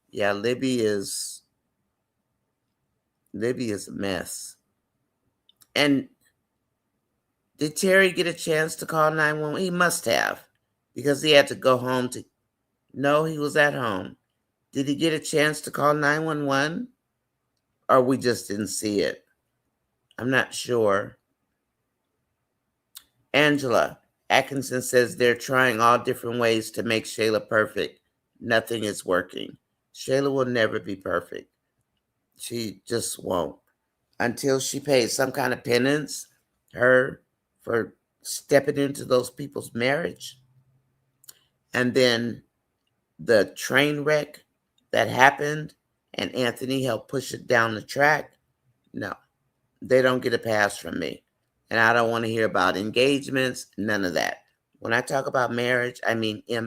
Yeah, Libby is a mess. And did Terry get a chance to call 911? He must have, because he had to go home to. No, he was at home. Did he get a chance to call 911? Or we just didn't see it? I'm not sure. Angela Atkinson says they're trying all different ways to make Shayla perfect. Nothing is working. Shayla will never be perfect. She just won't. Until she pays some kind of penance, her, for stepping into those people's marriage. And then the train wreck that happened and Anthony helped push it down the track. No, they don't get a pass from me. And I don't want to hear about engagements, none of that. When I talk about marriage, I mean Marriage.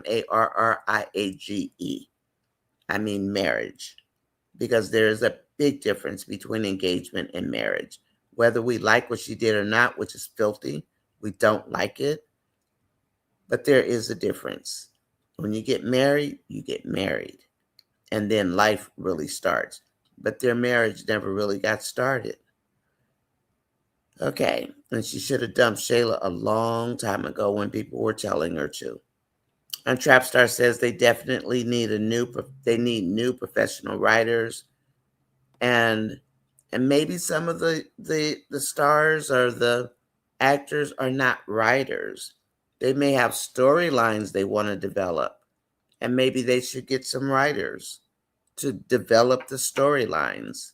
I mean marriage. because there is a big difference between engagement and marriage. Whether we like what she did or not, which is filthy, we don't like it, but there is a difference. When you get married, you get married, and then life really starts. But their marriage never really got started. Okay, and she should have dumped Shayla a long time ago when people were telling her to. And Trapstar says they definitely need new professional writers, and maybe some of the stars or the actors are not writers. They may have storylines they want to develop, and maybe they should get some writers to develop the storylines.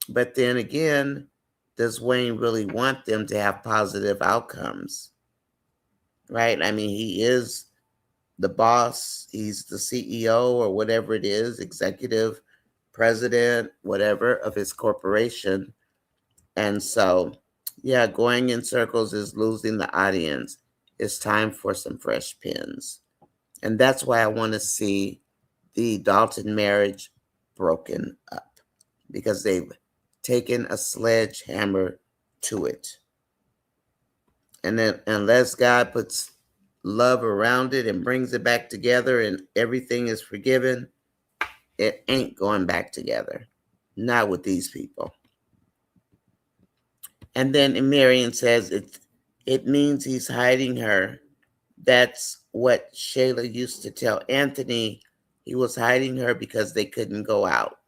But then again, does Wayne really want them to have positive outcomes? Right? I mean, he is the boss, he's the CEO or whatever it is, executive, president, whatever of his corporation. And so, yeah, going in circles is losing the audience. It's time for some fresh pins. And that's why I want to see the Dalton marriage broken up, because they've taken a sledgehammer to it. And then unless God puts love around it and brings it back together and everything is forgiven, it ain't going back together. Not with these people. And then Marion says it means he's hiding her. That's what Shayla used to tell Anthony. He was hiding her because they couldn't go out.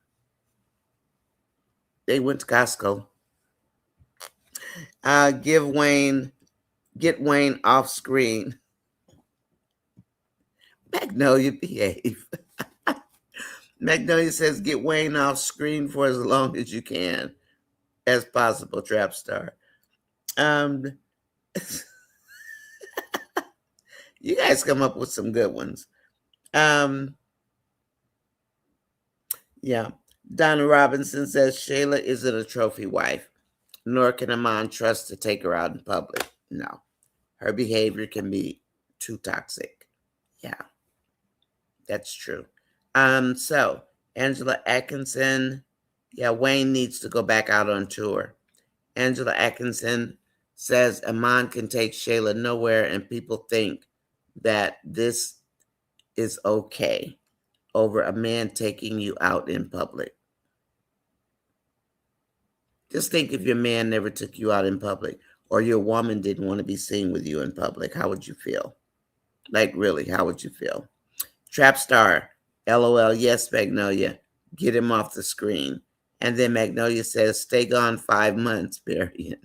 They went to Costco. Get Wayne off screen. Magnolia, behave. Magnolia says, get Wayne off screen for as long as you can, as possible, Trapstar. You guys come up with some good ones. Yeah. Donna Robinson says, Shayla isn't a trophy wife, nor can Amon trust to take her out in public. No. Her behavior can be too toxic. Yeah. That's true. So Angela Atkinson, yeah, Wayne needs to go back out on tour. Angela Atkinson says Amon can take Shayla nowhere, and people think that this is okay over a man taking you out in public. Just think if your man never took you out in public, or your woman didn't want to be seen with you in public, how would you feel? Like, really, how would you feel? Trapstar, LOL, yes, Magnolia, get him off the screen. And then Magnolia says, stay gone 5 months, Marion.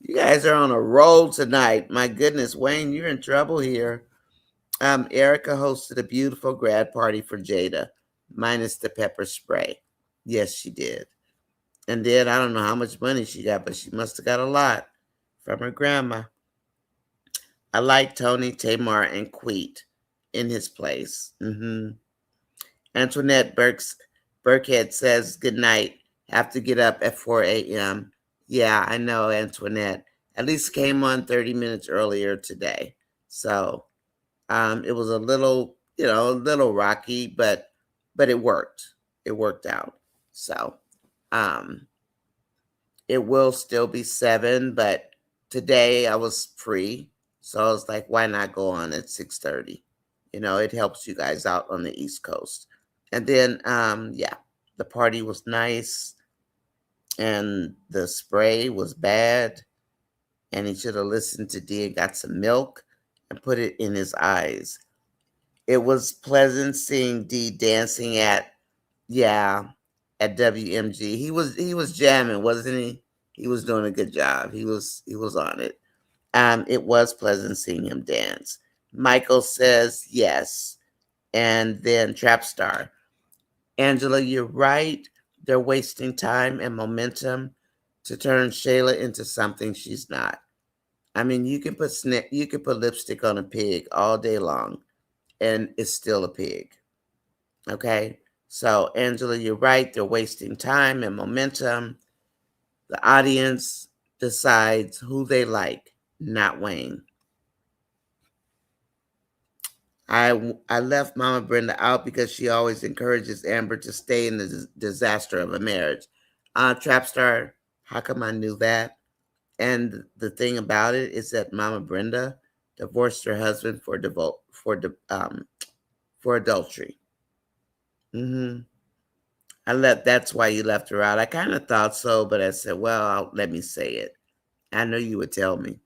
You guys are on a roll tonight. My goodness, Wayne, you're in trouble here. Erica hosted a beautiful grad party for Jada, minus the pepper spray. Yes, she did. And then I don't know how much money she got, but she must have got a lot from her grandma. I like Tony, Tamar, and Queet in his place. Antoinette Burkhead says, good night. Have to get up at 4 a.m. Yeah, I know, Antoinette. At least came on 30 minutes earlier today. So it was a little rocky, but it worked. It worked out. So it will still be 7, but today I was free. So I was like, why not go on at 6:30? It helps you guys out on the East Coast. And then, yeah, the party was nice, and the spray was bad, and he should have listened to D and got some milk and put it in his eyes. It was pleasant seeing D dancing at WMG. He was jamming, wasn't he? He was doing a good job. He was on it. It was pleasant seeing him dance. Michael says yes. And then Trapstar, Angela, you're right. They're wasting time and momentum to turn Shayla into something she's not. I mean, you can put lipstick on a pig all day long, and it's still a pig. Okay? So, Angela, you're right. They're wasting time and momentum. The audience decides who they like, not Wayne. I left Mama Brenda out because she always encourages Amber to stay in the disaster of a marriage. Trapstar, how come I knew that? And the thing about it is that Mama Brenda divorced her husband for adultery. Hmm That's why you left her out. I kind of thought so, but I said, well, let me say it. I know you would tell me.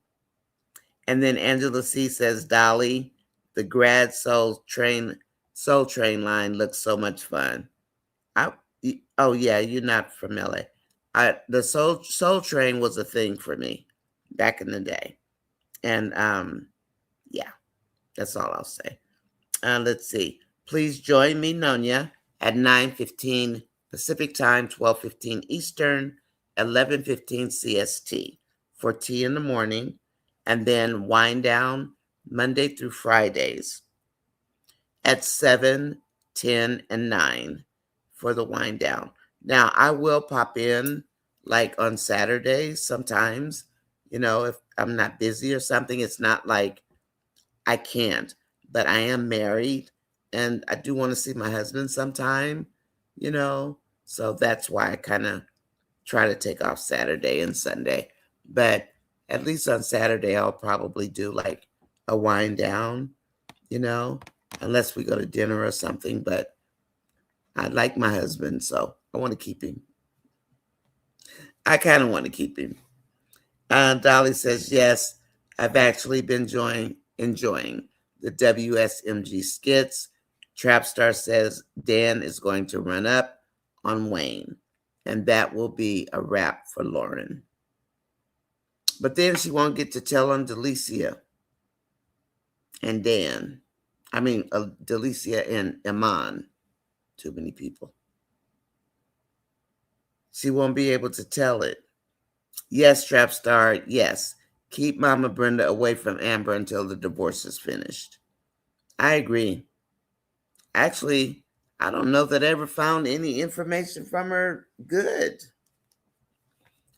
And then Angela C says, Dolly, the grad soul train line looks so much fun. I, oh yeah, you're not from LA. The soul train was a thing for me back in the day. And yeah, that's all I'll say. Let's see. Please join me, Nonya, at 9:15 Pacific Time, 12:15 Eastern, 11:15 CST for tea in the morning, and then wind down Monday through Fridays at 7, 10, and 9 for the wind down. Now, I will pop in like on Saturdays sometimes, if I'm not busy or something. It's not like I can't, but I am married and I do want to see my husband sometime, you know. So that's why I kind of try to take off Saturday and Sunday. But at least on Saturday, I'll probably do like a wind down, you know, unless we go to dinner or something. But I like my husband, so I want to keep him. I kind of want to keep him. Dolly says, yes, I've actually been enjoying the WSMG skits. Trapstar says Dan is going to run up on Wayne, and that will be a wrap for Lauren. But then she won't get to tell on Delicia and Dan. I mean, Delicia and Iman. Too many people. She won't be able to tell it. Yes, Trapstar, yes. Keep Mama Brenda away from Amber until the divorce is finished. I agree. Actually, I don't know that I ever found any information from her good.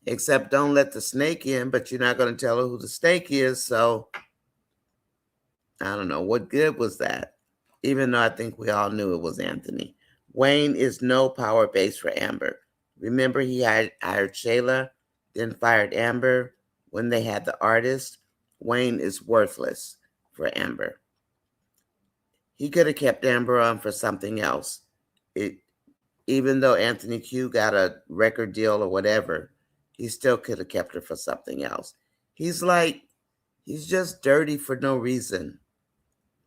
Except don't let the snake in, but you're not going to tell her who the snake is. So I don't know. What good was that? Even though I think we all knew it was Anthony. Wayne is no power base for Amber. Remember, he hired Shayla, then fired Amber when they had the artist. Wayne is worthless for Amber. He could have kept Amber on for something else. Even though Anthony Q got a record deal or whatever, he still could have kept her for something else. He's just dirty for no reason.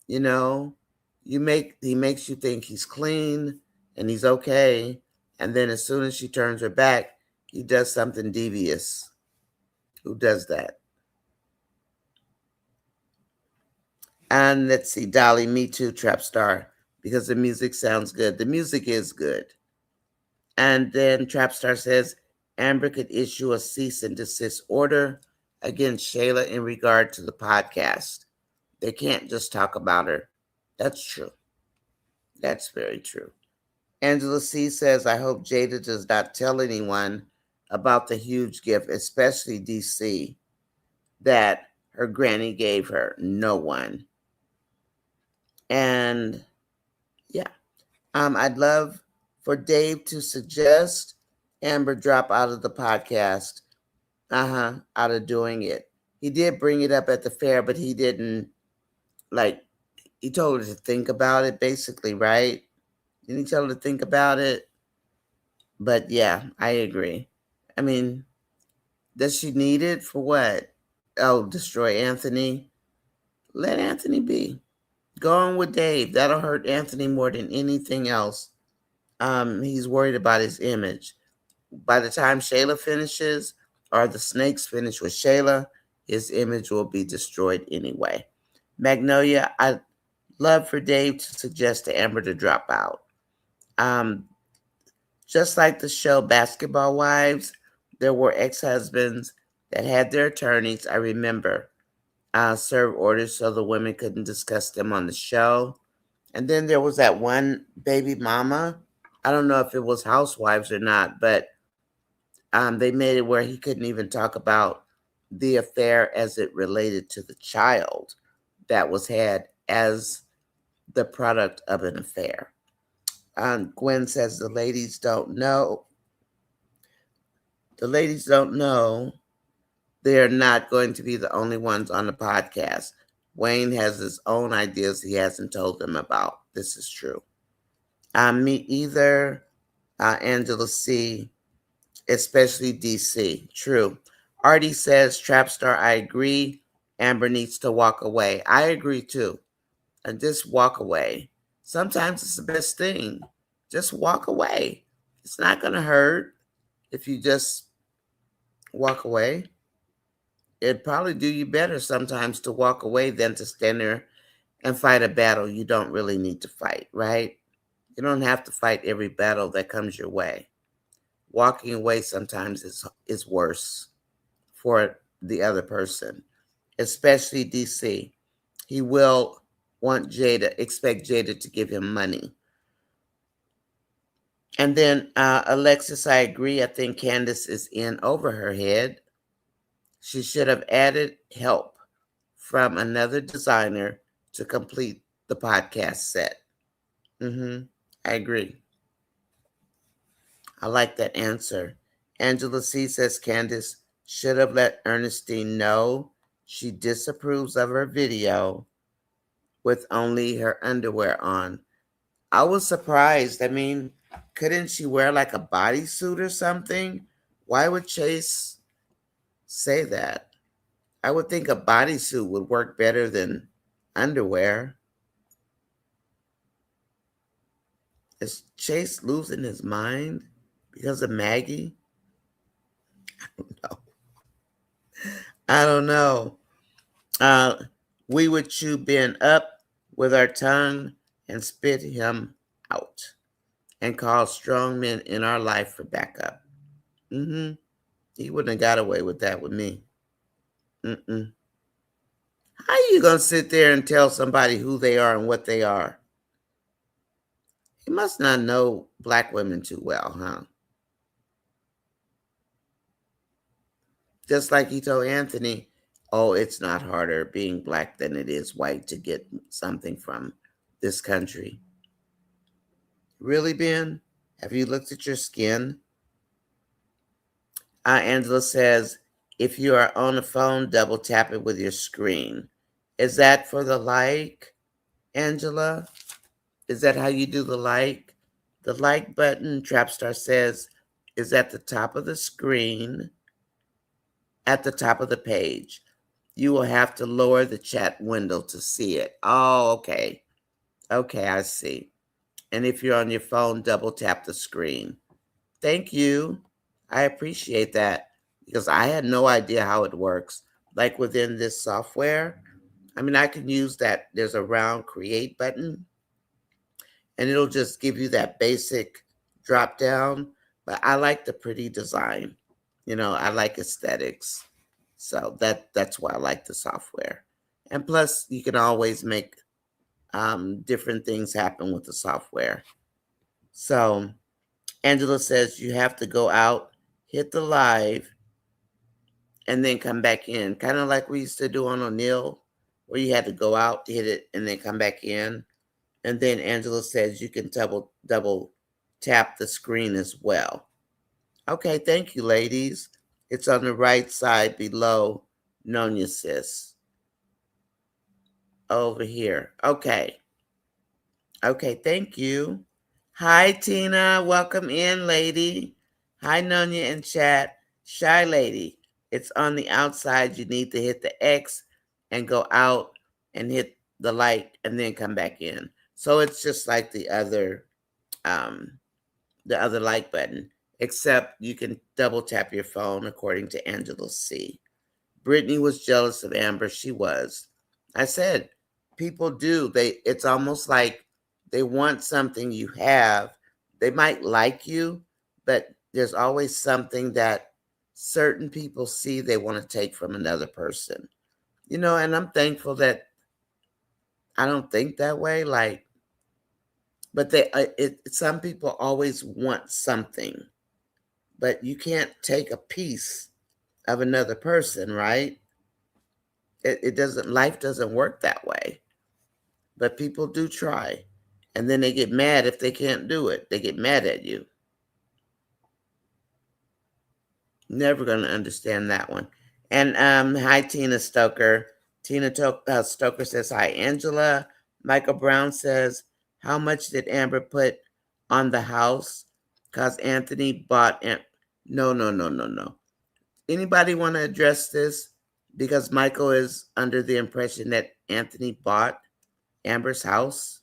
You know, he makes you think he's clean and he's okay, and then as soon as she turns her back, he does something devious. Who does that? And let's see, Dolly, me too, Trapstar, because the music sounds good. The music is good. And then Trapstar says Amber could issue a cease and desist order against Shayla in regard to the podcast. They can't just talk about her. That's true. That's very true. Angela C says, I hope Jada does not tell anyone about the huge gift, especially DC, that her granny gave her. No one. And yeah, I'd love for Dave to suggest Amber drop out of the podcast. Out of doing it. He did bring it up at the fair, but he didn't, like, he told her to think about it, basically, right? Didn't he tell her to think about it? But yeah, I agree. I mean, does she need it for what? Oh, destroy Anthony? Let Anthony be. Go on with Dave. That'll hurt Anthony more than anything else. He's worried about his image. By the time Shayla finishes, or the snakes finish with Shayla, his image will be destroyed anyway. Magnolia, I'd love for Dave to suggest to Amber to drop out. Just like the show Basketball Wives, there were ex-husbands that had their attorneys, I remember, serve orders so the women couldn't discuss them on the show. And then there was that one baby mama. I don't know if it was Housewives or not, but they made it where he couldn't even talk about the affair as it related to the child that was had as the product of an affair. Gwen says the ladies don't know. The ladies don't know they're not going to be the only ones on the podcast. Wayne has his own ideas he hasn't told them about. This is true. Me either, Angela C., especially DC. True. Artie says, Trapstar, I agree. Amber needs to walk away. I agree too. And just walk away. Sometimes it's the best thing. Just walk away. It's not going to hurt if you just walk away. It'd probably do you better sometimes to walk away than to stand there and fight a battle you don't really need to fight, right? You don't have to fight every battle that comes your way. Walking away sometimes is worse for the other person, especially DC. He will expect Jada to give him money. And then Alexis, I agree. I think Candace is in over her head. She should have added help from another designer to complete the podcast set. I agree. I like that answer. Angela C. says Candace should have let Ernestine know she disapproves of her video with only her underwear on. I was surprised. I mean, couldn't she wear like a bodysuit or something? Why would Chase say that? I would think a bodysuit would work better than underwear. Is Chase losing his mind because of Maggie? I don't know. We would chew Ben up with our tongue and spit him out and call strong men in our life for backup. He wouldn't have got away with that with me. How are you going to sit there and tell somebody who they are and what they are? He must not know black women too well, huh? Just like he told Anthony, oh, it's not harder being black than it is white to get something from this country. Really, Ben? Have you looked at your skin? Angela says, if you are on the phone, double tap it with your screen. Is that for the like, Angela? Is that how you do the like? The like button, Trapstar says, is at the top of the screen, at the top of the page. You will have to lower the chat window to see it. Oh, okay. Okay, I see. And if you're on your phone, double tap the screen. Thank you. I appreciate that because I had no idea how it works. Like within this software, I mean, I can use that. There's a round create button and it'll just give you that basic drop down. But I like the pretty design. You know, I like aesthetics. So that's why I like the software. And plus, you can always make different things happen with the software. So Angela says you have to go out, hit the live, and then come back in. Kind of like we used to do on O'Neill, where you had to go out, hit it, and then come back in. And then Angela says you can double tap the screen as well. Okay, thank you, ladies. It's on the right side below Nonya Sis. Over here. Okay. Okay, thank you. Hi, Tina. Welcome in, lady. Hi, Nonya in chat. Shy lady. It's on the outside. You need to hit the X and go out and hit the light and then come back in. So it's just like the other like button, except you can double tap your phone according to Angela C. Brittany was jealous of Amber. She was. I said, people do. It's almost like they want something you have. They might like you, but there's always something that certain people see they want to take from another person. You know, and I'm thankful that I don't think that way. Like, but some people always want something, but you can't take a piece of another person, right? It doesn't. Life doesn't work that way. but people do try. And then they get mad if they can't do it. They get mad at you. Never going to understand that one. And hi, Tina Stoker. Stoker says, hi, Angela. Michael Brown says, how much did Amber put on the house? Because Anthony bought... No, no, no, no, no. Anybody want to address this? Because Michael is under the impression that Anthony bought Amber's house.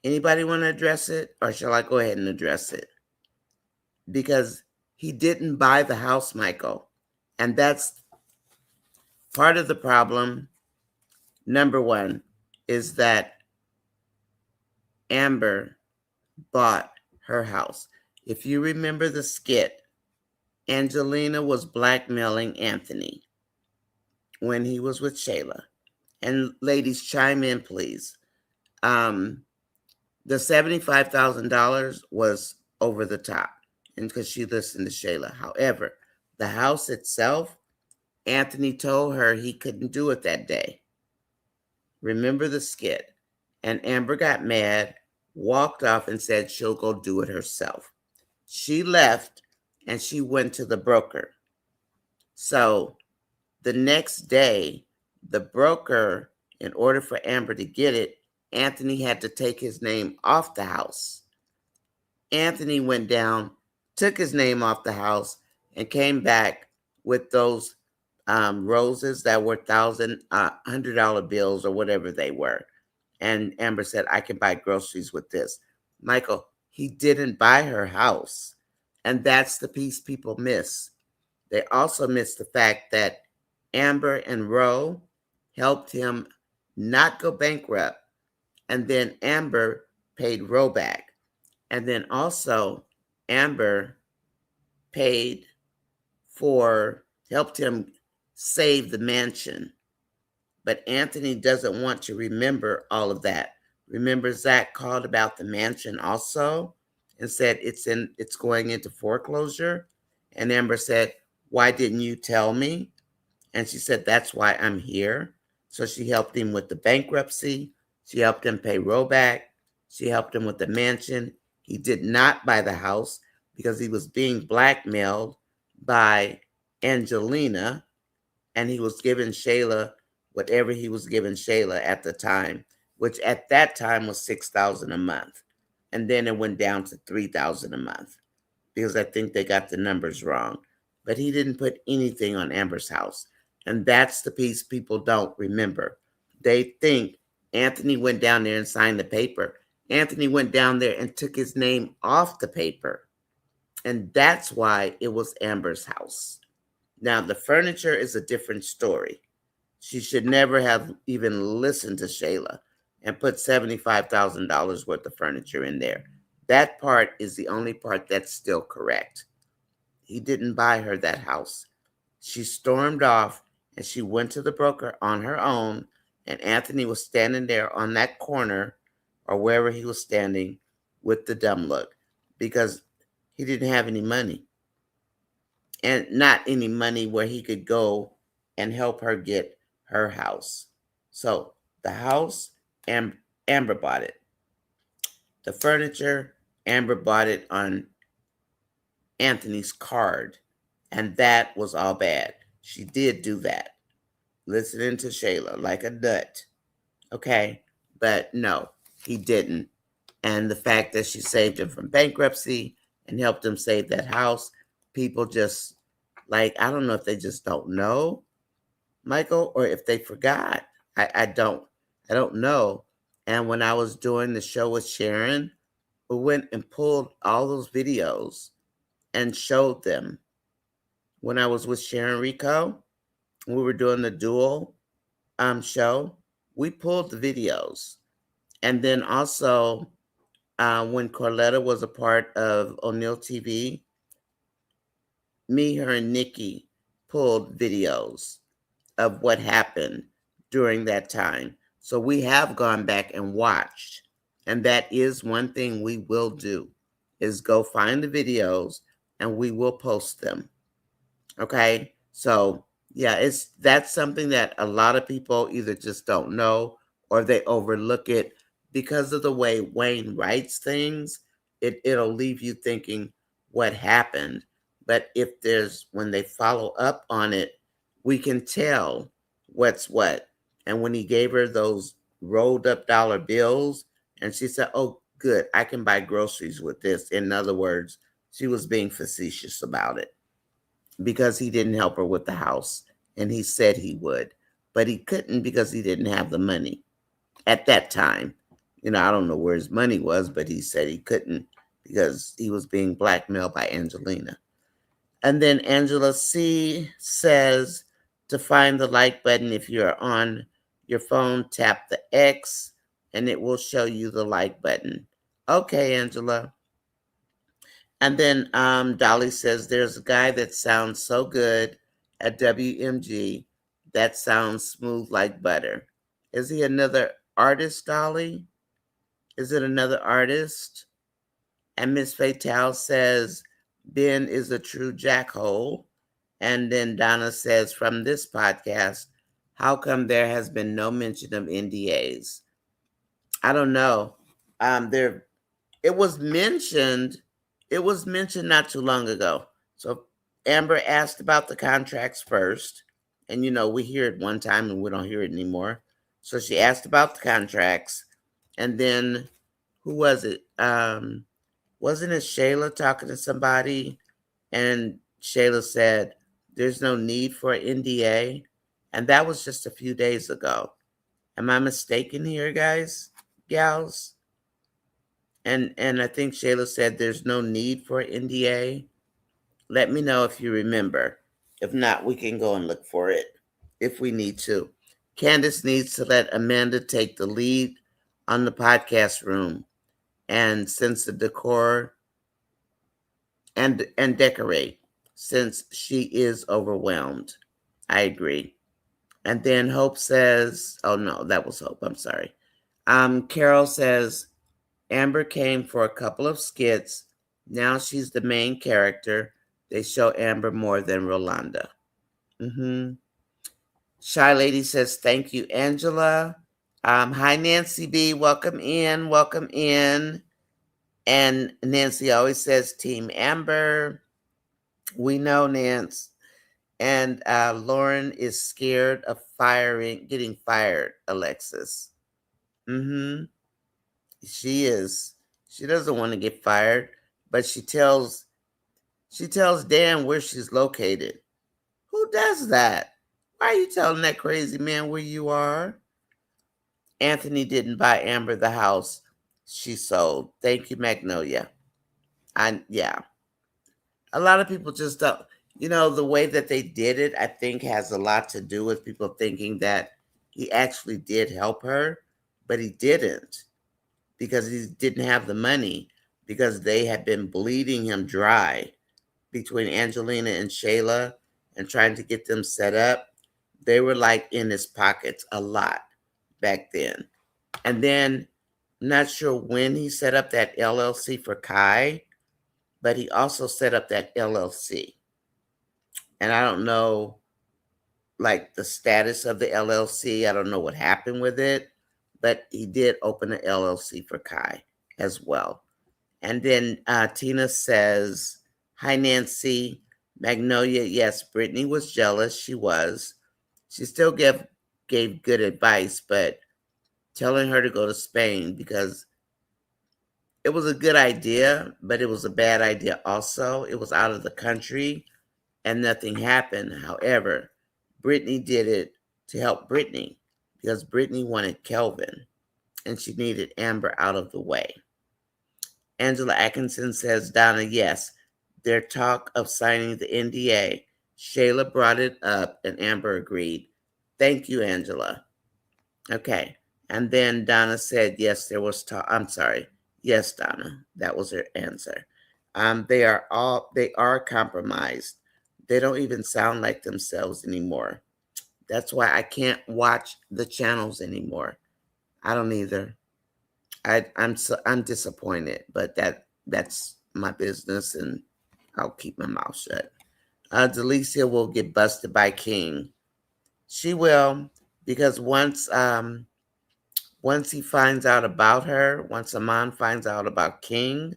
Anybody want to address it? Or shall I go ahead and address it? Because he didn't buy the house, Michael. And that's part of the problem. Number one is that Amber bought her house. If you remember the skit, Angelina was blackmailing Anthony when he was with Shayla. And ladies, chime in, please. The $75,000 was over the top, and because she listened to Shayla. However, the house itself, Anthony told her he couldn't do it that day. Remember the skit? And Amber got mad, walked off, and said she'll go do it herself. She left, and she went to the broker. So the next day, the broker, in order for Amber to get it, Anthony had to take his name off the house. Anthony went down, took his name off the house, and came back with those roses that were $100 bills or whatever they were. And Amber said, I can buy groceries with this. Michael, he didn't buy her house. And that's the piece people miss. They also miss the fact that Amber and Roe helped him not go bankrupt. And then Amber paid Roe back. And then also Amber helped him save the mansion. But Anthony doesn't want to remember all of that. Remember, Zach called about the mansion also and said it's going into foreclosure. And Amber said, why didn't you tell me? And she said, that's why I'm here. So she helped him with the bankruptcy. She helped him pay Roe back. She helped him with the mansion. He did not buy the house because he was being blackmailed by Angelina, and he was giving Shayla whatever he was giving Shayla at the time, which at that time was $6,000 a month. And then it went down to $3,000 a month because I think they got the numbers wrong. But he didn't put anything on Amber's house. And that's the piece people don't remember. They think Anthony went down there and signed the paper. Anthony went down there and took his name off the paper. And that's why it was Amber's house. Now, the furniture is a different story. She should never have even listened to Shayla and put $75,000 worth of furniture in there. That part is the only part that's still correct. He didn't buy her that house. She stormed off and she went to the broker on her own, and Anthony was standing there on that corner or wherever he was standing with the dumb look because he didn't have any money, and not any money where he could go and help her get her house. So the house, Amber bought it. The furniture, Amber bought it on Anthony's card, and that was all bad. She did do that, listening to Shayla like a nut. Okay, but no, he didn't. And the fact that she saved him from bankruptcy and helped him save that house, people just, like, I don't know if they just don't know, Michael, or if they forgot. I don't know. And when I was doing the show with Sharon, we went and pulled all those videos and showed them. When I was with Sharon Rico, we were doing the dual show, we pulled the videos. And then also, when Corletta was a part of O'Neill TV, me, her, and Nikki pulled videos of what happened during that time. So we have gone back and watched. And that is one thing we will do, is go find the videos and we will post them. Okay? So Yeah, that's something that a lot of people either just don't know or they overlook it because of the way Wayne writes things. It'll leave you thinking what happened. But if there's when they follow up on it, we can tell what's what. And when he gave her those rolled up dollar bills, and she said, "Oh, good, I can buy groceries with this." In other words, she was being facetious about it because he didn't help her with the house and he said he would, but he couldn't because he didn't have the money at that time. I don't know where his money was, but he said he couldn't because he was being blackmailed by Angelina. And then Angela C says to find the like button, if you're on your phone, tap the X and it will show you the like button. Okay, Angela. And then Dolly says, there's a guy that sounds so good at WMG. That sounds smooth like butter. Is he another artist, Dolly? Is it another artist? And Miss Fatal says, Ben is a true jackhole. And then Donna says, from this podcast, how come there has been no mention of NDAs? I don't know. There It was mentioned. It was mentioned not too long ago. So Amber asked about the contracts first, and we hear it one time and we don't hear it anymore. So she asked about the contracts, and then who was it? Wasn't it Shayla talking to somebody? And Shayla said, "There's no need for an NDA," and that was just a few days ago. Am I mistaken here, guys, gals? And I think Shayla said there's no need for an NDA. Let me know if you remember. If not, we can go and look for it if we need to. Candace needs to let Amanda take the lead on the podcast room and since the decor and decorate since she is overwhelmed. I agree. And then Hope says, oh no, that was Hope. I'm sorry. Carol says, Amber came for a couple of skits. Now she's the main character. They show Amber more than Rolanda. Mm-hmm. Shy Lady says, thank you, Angela. Hi, Nancy B. Welcome in. Welcome in. And Nancy always says, Team Amber. We know, Nance. And Lauren is scared of getting fired, Alexis. Mm-hmm. She is. She doesn't want to get fired, but she tells Dan where she's located. Who does that? Why are you telling that crazy man where you are? Anthony didn't buy Amber the house she sold. Thank you, Magnolia. Yeah. A lot of people just don't. The way that they did it, I think, has a lot to do with people thinking that he actually did help her, but he didn't because he didn't have the money because they had been bleeding him dry between Angelina and Shayla and trying to get them set up. They were like in his pockets a lot back then. And then I'm not sure when he set up that LLC for Kai, but he also set up that LLC. And I don't know like the status of the LLC. I don't know what happened with it, but he did open an LLC for Kai as well. And then Tina says, hi, Nancy. Magnolia, yes, Brittany was jealous. She was. She still gave good advice, but telling her to go to Spain because it was a good idea, but it was a bad idea also. It was out of the country and nothing happened. However, Brittany did it to help Brittany because Brittany wanted Kelvin and she needed Amber out of the way. Angela Atkinson says, Donna, yes, their talk of signing the NDA. Shayla brought it up and Amber agreed. Thank you, Angela. Okay. And then Donna said, yes, there was talk. I'm sorry. Yes, Donna. That was her answer. They are compromised. They don't even sound like themselves anymore. That's why I can't watch the channels anymore. I don't either. I'm disappointed, but that's my business, and I'll keep my mouth shut. Delicia will get busted by King. She will, because once he finds out about her, once Amon finds out about King,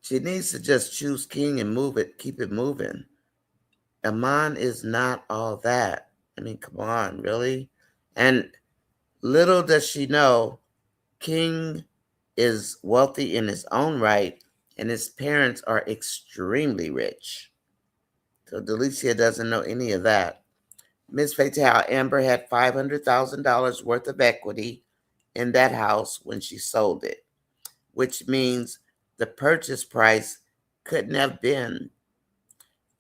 she needs to just choose King and move it, keep it moving. Amon is not all that. I mean, come on, really? And little does she know, King is wealthy in his own right, and his parents are extremely rich. So Delicia doesn't know any of that. Miss Fatal, Amber had $500,000 worth of equity in that house when she sold it, which means the purchase price couldn't have been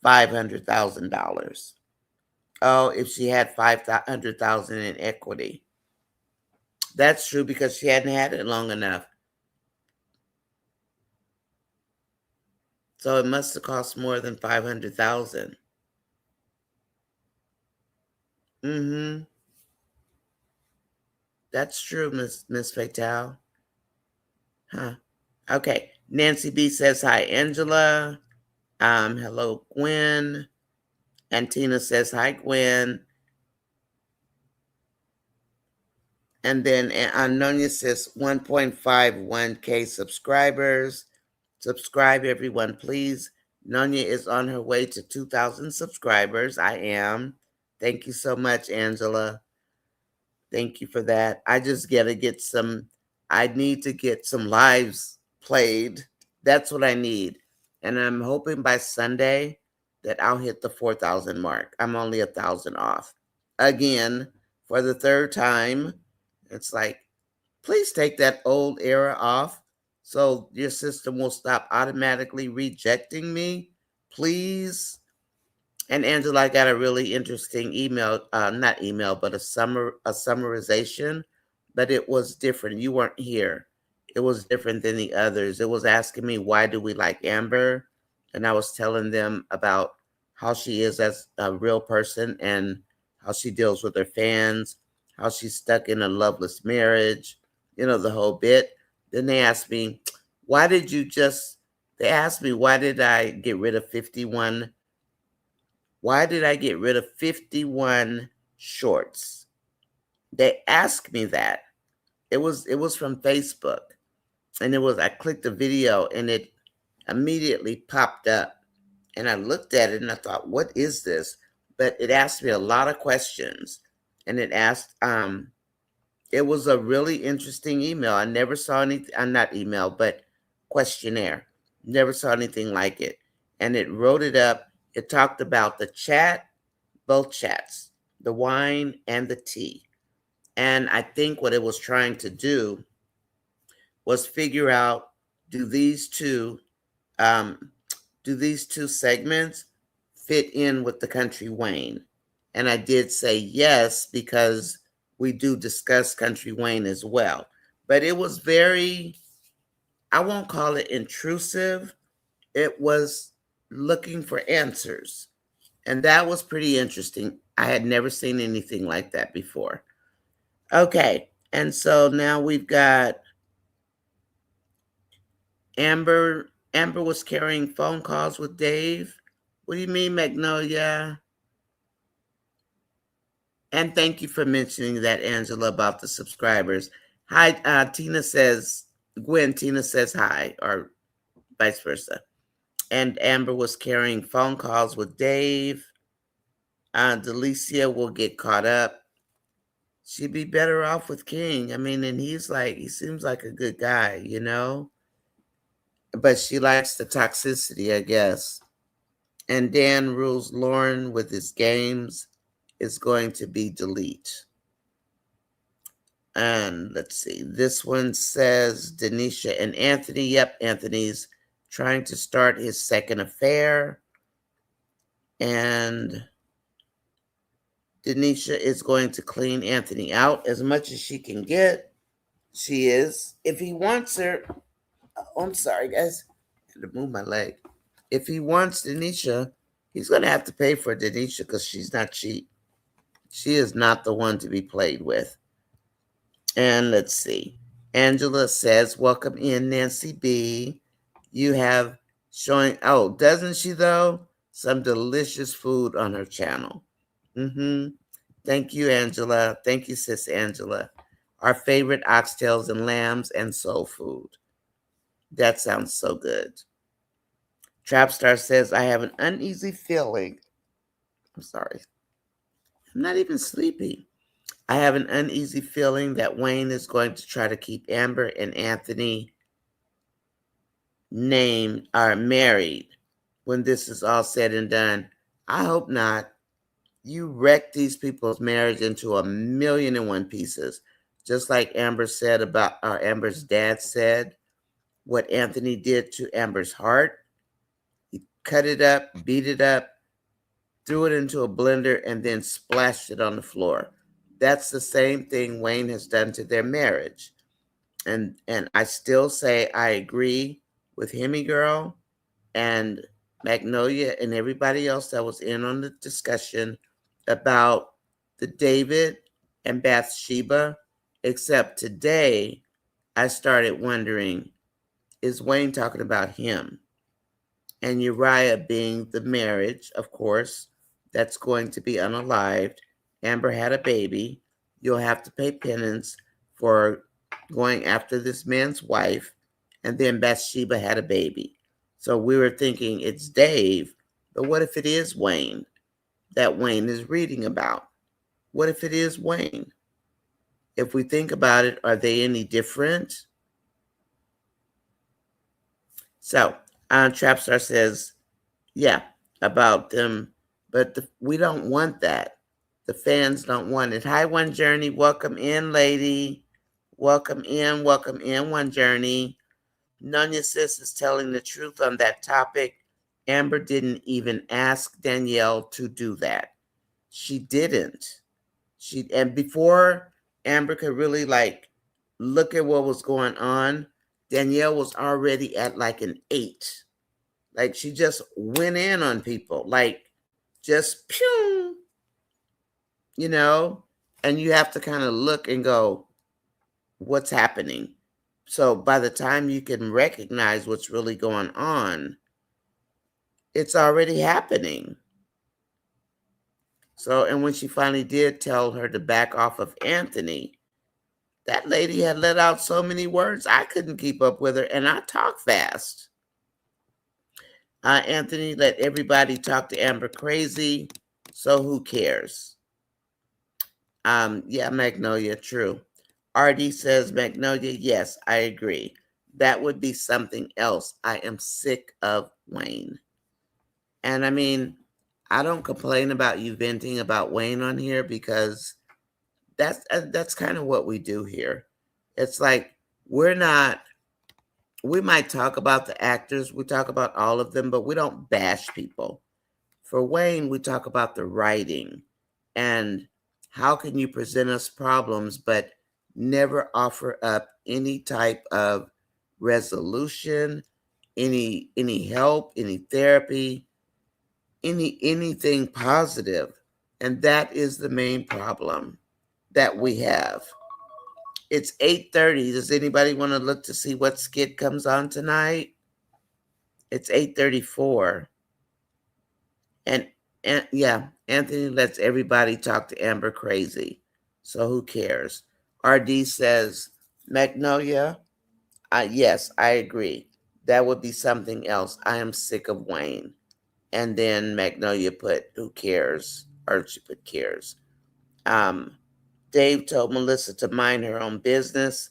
$500,000. Oh, if she had 500,000 in equity. That's true because she hadn't had it long enough. So it must have cost more than 500,000. Mm-hmm. That's true, Miss Fatal. Huh. Okay. Nancy B says hi, Angela. Hello, Gwen. And Tina says hi, Gwen. And then Nonya says 1.51K subscribers. Subscribe, everyone, please. Nonya is on her way to 2,000 subscribers. I am. Thank you so much, Angela. Thank you for that. I just got to get some, I need to get some lives played. That's what I need. And I'm hoping by Sunday that I'll hit the 4,000 mark. I'm only 1,000 off. Again, for the third time, it's like, please take that old era off so your system will stop automatically rejecting me. Please. And Angela, I got a really interesting email, not email, but a summarization, but it was different. You weren't here. It was different than the others. It was asking me, why do we like Amber? And I was telling them about how she is as a real person and how she deals with her fans, how she's stuck in a loveless marriage, the whole bit. Then they asked me, they asked me, why did I get rid of 51 why did I get rid of 51 shorts? They asked me that. It was from Facebook. And I clicked the video and it immediately popped up. And I looked at it and I thought, what is this? But it asked me a lot of questions. And it was a really interesting email. I never saw anything, not email, but questionnaire. Never saw anything like it. And it wrote it up. It talked about the chat, both chats, the wine and the tea. And I think what it was trying to do was figure out, do these two um, do these two segments fit in with the Country Wayne? And I did say yes, because we do discuss Country Wayne as well. But it was very, I won't call it intrusive. It was looking for answers. And that was pretty interesting. I had never seen anything like that before. Okay. And so now we've got Amber. Amber was carrying phone calls with Dave. What do you mean, Magnolia? And thank you for mentioning that, Angela, about the subscribers. Hi, Tina says, Tina says hi, or vice versa. And Amber was carrying phone calls with Dave. Delicia will get caught up. She'd be better off with King. I mean, and he seems like a good guy, But she likes the toxicity, I guess. And Dan rules Lauren with his games. Is going to be delete. And let's see. This one says Denisha and Anthony. Yep, Anthony's trying to start his second affair. And Denisha is going to clean Anthony out as much as she can get. She is. If he wants her, oh, I'm sorry, guys. I had to move my leg. If he wants Denisha, he's going to have to pay for Denisha because she's not cheap. She is not the one to be played with. And let's see. Angela says, welcome in, Nancy B. You have showing, oh, doesn't she though? Some delicious food on her channel. Thank you, Angela. Thank you, sis Angela. Our favorite oxtails and lambs and soul food. That sounds so good. Trapstar says, I have an uneasy feeling. I'm sorry. I'm not even sleepy. I have an uneasy feeling that Wayne is going to try to keep Amber and Anthony married when this is all said and done. I hope not. You wrecked these people's marriage into a million and one pieces. Just like Amber said about, Amber's dad said, what Anthony did to Amber's heart. He cut it up, beat it up, threw it into a blender, and then splashed it on the floor. That's the same thing Wayne has done to their marriage. And I still say I agree with Hemi Girl and Magnolia and everybody else that was in on the discussion about the David and Bathsheba, except today I started wondering, is Wayne talking about him? And Uriah being the marriage, of course, that's going to be unalived. Amber had a baby. You'll have to pay penance for going after this man's wife. And then Bathsheba had a baby. So we were thinking it's Dave, but what if it is Wayne that Wayne is reading about? What if it is Wayne? If we think about it, are they any different? So, Trapstar says, yeah, about them, but we don't want that. The fans don't want it. Hi, One Journey. Welcome in, lady. Welcome in, One Journey. Nonya Sis is telling the truth on that topic. Amber didn't even ask Danielle to do that. She didn't. And before Amber could really look at what was going on, Danielle was already at like an 8. Like she just went in on people, like just pew, and you have to kind of look and go, what's happening? So by the time you can recognize what's really going on, it's already happening. So, and when she finally did tell her to back off of Anthony, that lady had let out so many words, I couldn't keep up with her, and I talk fast. Anthony let everybody talk to Amber crazy, so who cares? Yeah, Magnolia, true. RD says, Magnolia, yes, I agree. That would be something else. I am sick of Wayne. And I mean, I don't complain about you venting about Wayne on here because that's kind of what we do here. It's like we might talk about the actors, we talk about all of them, but we don't bash people. For Wayne, we talk about the writing and how can you present us problems but never offer up any type of resolution, any help, any therapy, anything positive. And that is the main problem that we have. It's 8:30. Does anybody want to look to see what skit comes on tonight? It's 8:34. And yeah, Anthony lets everybody talk to Amber crazy. So who cares? RD says, Magnolia, yes, I agree. That would be something else. I am sick of Wayne. And then Magnolia put, who cares? Or she put cares. Dave told Melissa to mind her own business.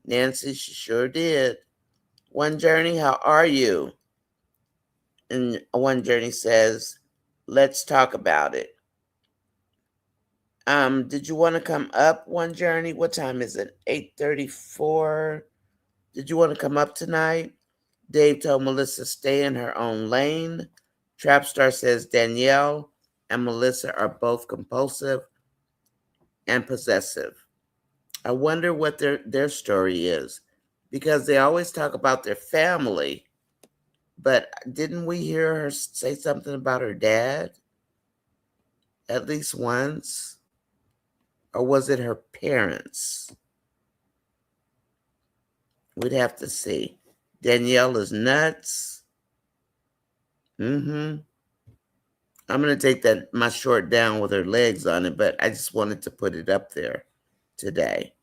Nancy, she sure did. One Journey, how are you? And One Journey says, let's talk about it. Did you want to come up, One Journey? What time is it? 8:34. Did you want to come up tonight? Dave told Melissa stay in her own lane. Trapstar says Danielle and Melissa are both compulsive and possessive. I wonder what their story is because they always talk about their family, but didn't we hear her say something about her dad at least once? Or was it her parents? We'd have to see. Danielle is nuts. Mm-hmm. I'm gonna take that my short down with her legs on it, but I just wanted to put it up there today.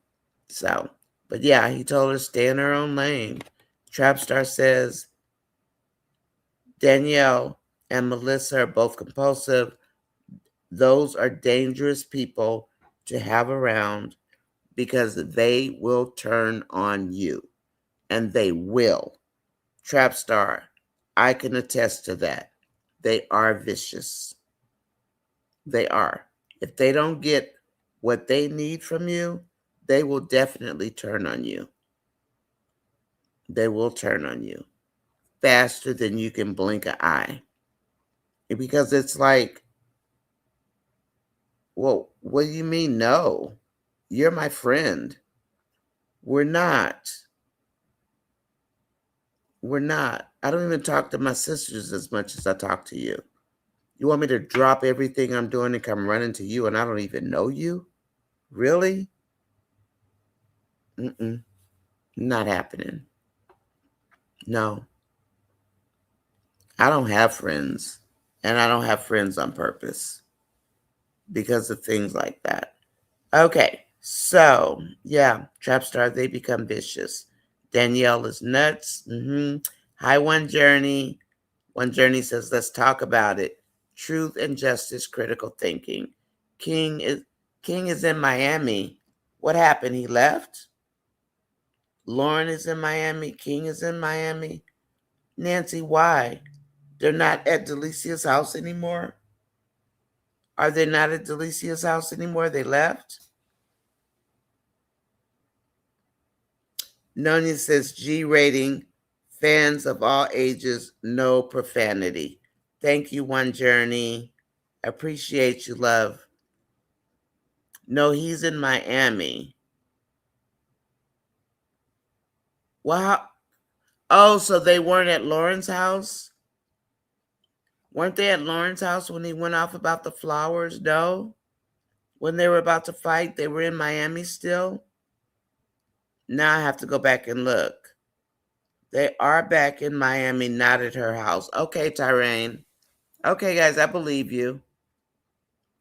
So, but yeah, he told her stay in her own lane. Trapstar says Danielle and Melissa are both compulsive. Those are dangerous people to have around because they will turn on you, and they will. Trapstar, I can attest to that. They are vicious. They are. If they don't get what they need from you, they will definitely turn on you. They will turn on you faster than you can blink an eye. Because it's like, well, what do you mean no? You're my friend. We're not. We're not. I don't even talk to my sisters as much as I talk to you. You want me to drop everything I'm doing and come running to you and I don't even know you? Really? Mm-mm. Not happening. No. I don't have friends. And I don't have friends on purpose because of things like that. Okay. So, yeah, Trapstar, they become vicious. Danielle is nuts. Hi, One Journey. One Journey says, let's talk about it. Truth and justice, critical thinking. King is King is in Miami. What happened? He left? Lauren is in Miami. King is in Miami. Nancy, why? They're not at Delicia's house anymore? Are they not at Delicia's house anymore? They left? Nonia says G rating, fans of all ages, no profanity. Thank you, One Journey. Appreciate you, love. No, he's in Miami. Wow. Oh, so they weren't at Lauren's house? Weren't they at Lauren's house when he went off about the flowers? No? When they were about to fight, they were in Miami still? Now I have to go back and look. They are back in Miami, not at her house. Okay, Tyrane. Okay, guys, I believe you.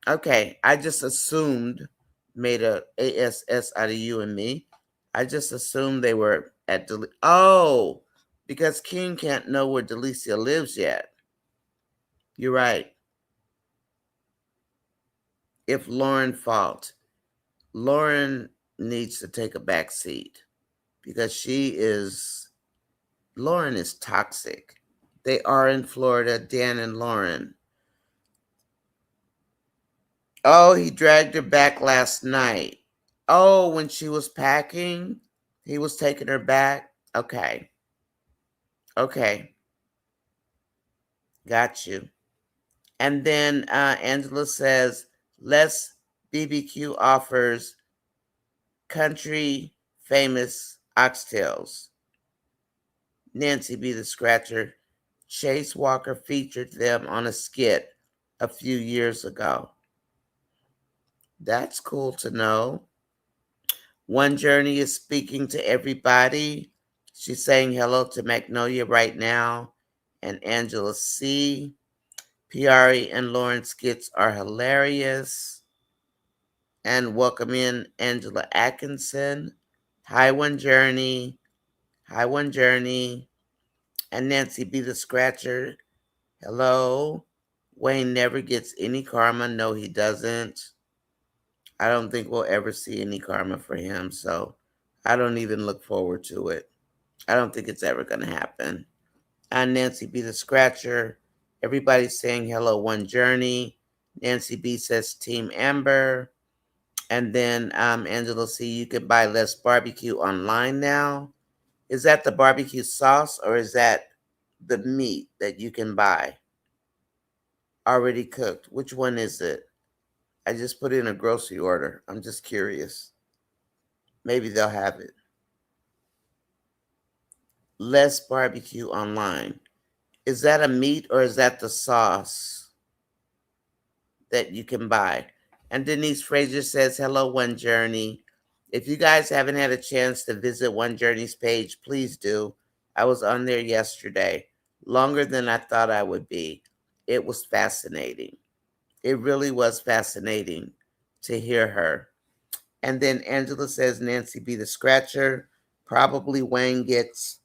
Okay, I just assumed, made a ASS out of you and me. I just assumed they were at oh, because King can't know where Delicia lives yet. You're right. If Lauren fault, Lauren needs to take a back seat because Lauren is toxic. They are in Florida, Dan and Lauren. Oh, he dragged her back last night. Oh, when she was packing, he was taking her back. Okay. Okay. Got you. And then Angela says, Les BBQ offers country famous oxtails. Nancy B. the Scratcher. Chase Walker featured them on a skit a few years ago. That's cool to know. One Journey is speaking to everybody. She's saying hello to Magnolia right now and Angela C. Piari and Lauren skits are hilarious. And welcome in Angela Atkinson. Hi, One Journey. Hi, One Journey. And Nancy B. the Scratcher. Hello. Wayne never gets any karma. No, he doesn't. I don't think we'll ever see any karma for him, so I don't even look forward to it. I don't think it's ever going to happen. I'm Nancy B. the Scratcher. Everybody's saying hello, One Journey. Nancy B. says Team Amber. And then Angela C., you can buy less barbecue online now. Is that the barbecue sauce or is that the meat that you can buy already cooked? Which one is it? I just put in a grocery order. I'm just curious. Maybe they'll have it. Less barbecue online. Is that a meat or is that the sauce that you can buy? And Denise Frazier says, hello, One Journey. If you guys haven't had a chance to visit One Journey's page, please do. I was on there yesterday, longer than I thought I would be. It was fascinating. It really was fascinating to hear her. And then Angela says Nancy be the scratcher. Probably Wayne gets,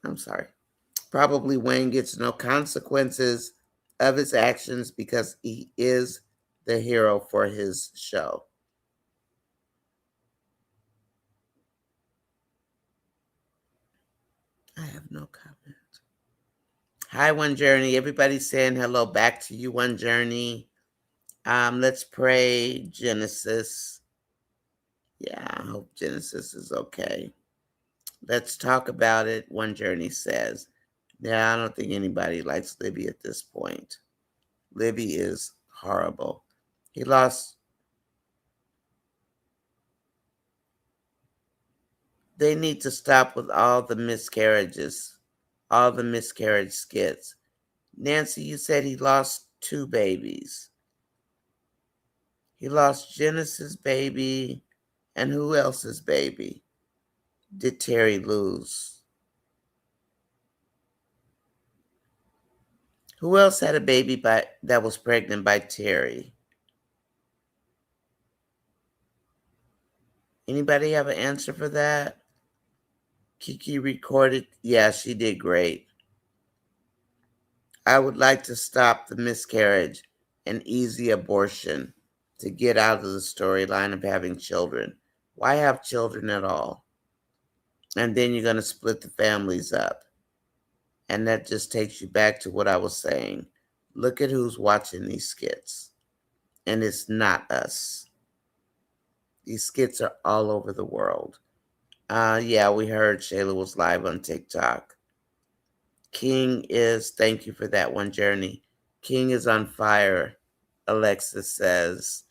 I'm sorry, probably Wayne gets no consequences of his actions because he is the hero for his show. I have no comment. Hi, One Journey. Everybody's saying hello back to you, One Journey. Let's pray, Genesis. Yeah, I hope Genesis is okay. Let's talk about it, One Journey says. Yeah, I don't think anybody likes Libby at this point. Libby is horrible. He lost. They need to stop with all the miscarriages, all the miscarriage skits. Nancy, you said he lost 2 babies. He lost Genesis' baby, and who else's baby did Terry lose? Who else had a baby that was pregnant by Terry? Anybody have an answer for that? Kiki recorded. Yeah, she did great. I would like to stop the miscarriage and easy abortion to get out of the storyline of having children. Why have children at all? And then you're going to split the families up. And that just takes you back to what I was saying. Look at who's watching these skits. And it's not us. These skits are all over the world. Yeah, we heard Shayla was live on TikTok. King is, thank you for that One Journey. King is on fire, Alexis says.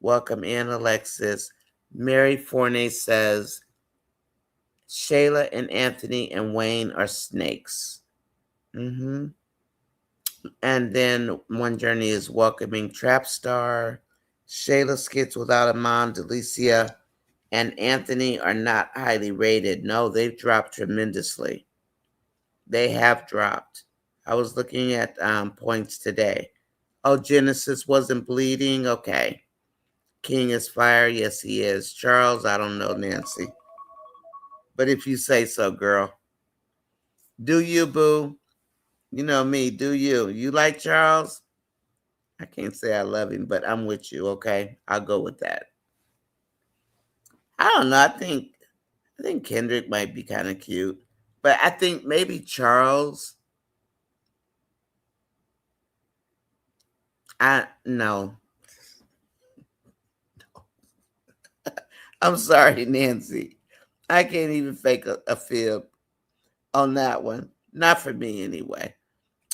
Welcome in, Alexis. Mary Forney says, Shayla and Anthony and Wayne are snakes. Mm-hmm. And then One Journey is welcoming Trap Star. Shayla skits without a mom, Delicia, and Anthony are not highly rated. No, they've dropped tremendously. They have dropped. I was looking at points today. Oh, Genesis wasn't bleeding? Okay. King is fire. Yes, he is. Charles, I don't know, Nancy. But if you say so, girl. Do you, boo? You know me, do you? You like Charles? I can't say I love him, but I'm with you, okay? I'll go with that. I don't know. I think Kendrick might be kind of cute. But I think maybe Charles. I no. I'm sorry, Nancy. I can't even fake a fib on that one. Not for me anyway.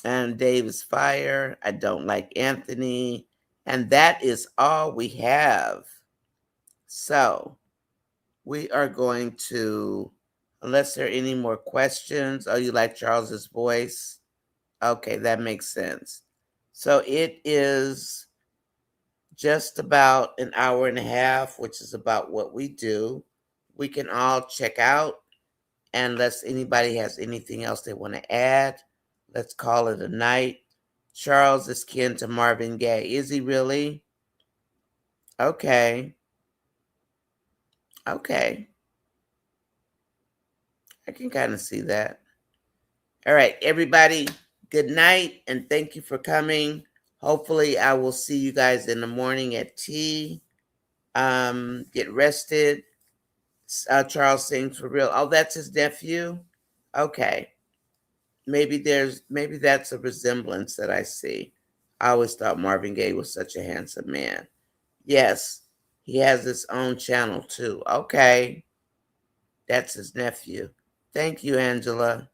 And Dave is fire. I don't like Anthony. And that is all we have. So we are going to, unless there are any more questions. Oh, you like Charles's voice? Okay, that makes sense. So it is just about an hour and a half, which is about what we do. We can all check out. Unless anybody has anything else they want to add, let's call it a night. Charles is kin to Marvin Gaye. Is he really? Okay. Okay. I can kind of see that. All right, everybody, good night and thank you for coming. Hopefully, I will see you guys in the morning at tea. Get rested. Charles sings for real. Oh, that's his nephew? Okay. Maybe that's a resemblance that I see. I always thought Marvin Gaye was such a handsome man. Yes, he has his own channel too. Okay. That's his nephew. Thank you, Angela.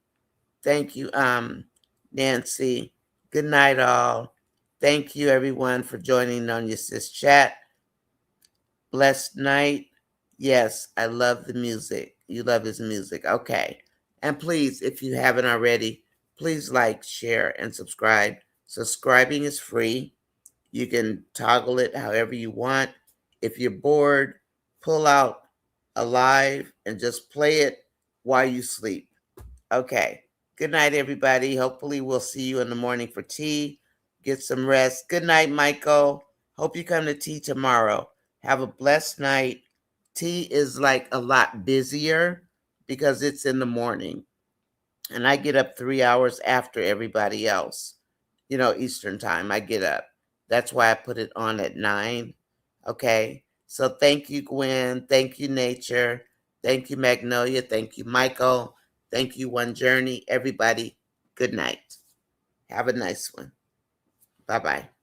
Thank you, Nancy. Good night, all. Thank you, everyone, for joining on your sis chat. Blessed night. Yes, I love the music. You love his music. Okay. And please, if you haven't already, please like, share, and subscribe. Subscribing is free. You can toggle it however you want. If you're bored, pull out a live and just play it while you sleep. Okay. Good night, everybody. Hopefully, we'll see you in the morning for tea. Get some rest. Good night, Michael. Hope you come to tea tomorrow. Have a blessed night. Tea is like a lot busier because it's in the morning. And I get up 3 hours after everybody else. Eastern time, I get up. That's why I put it on at 9. Okay. So thank you, Gwen. Thank you, Nature. Thank you, Magnolia. Thank you, Michael. Thank you, One Journey. Everybody, good night. Have a nice one. Bye-bye.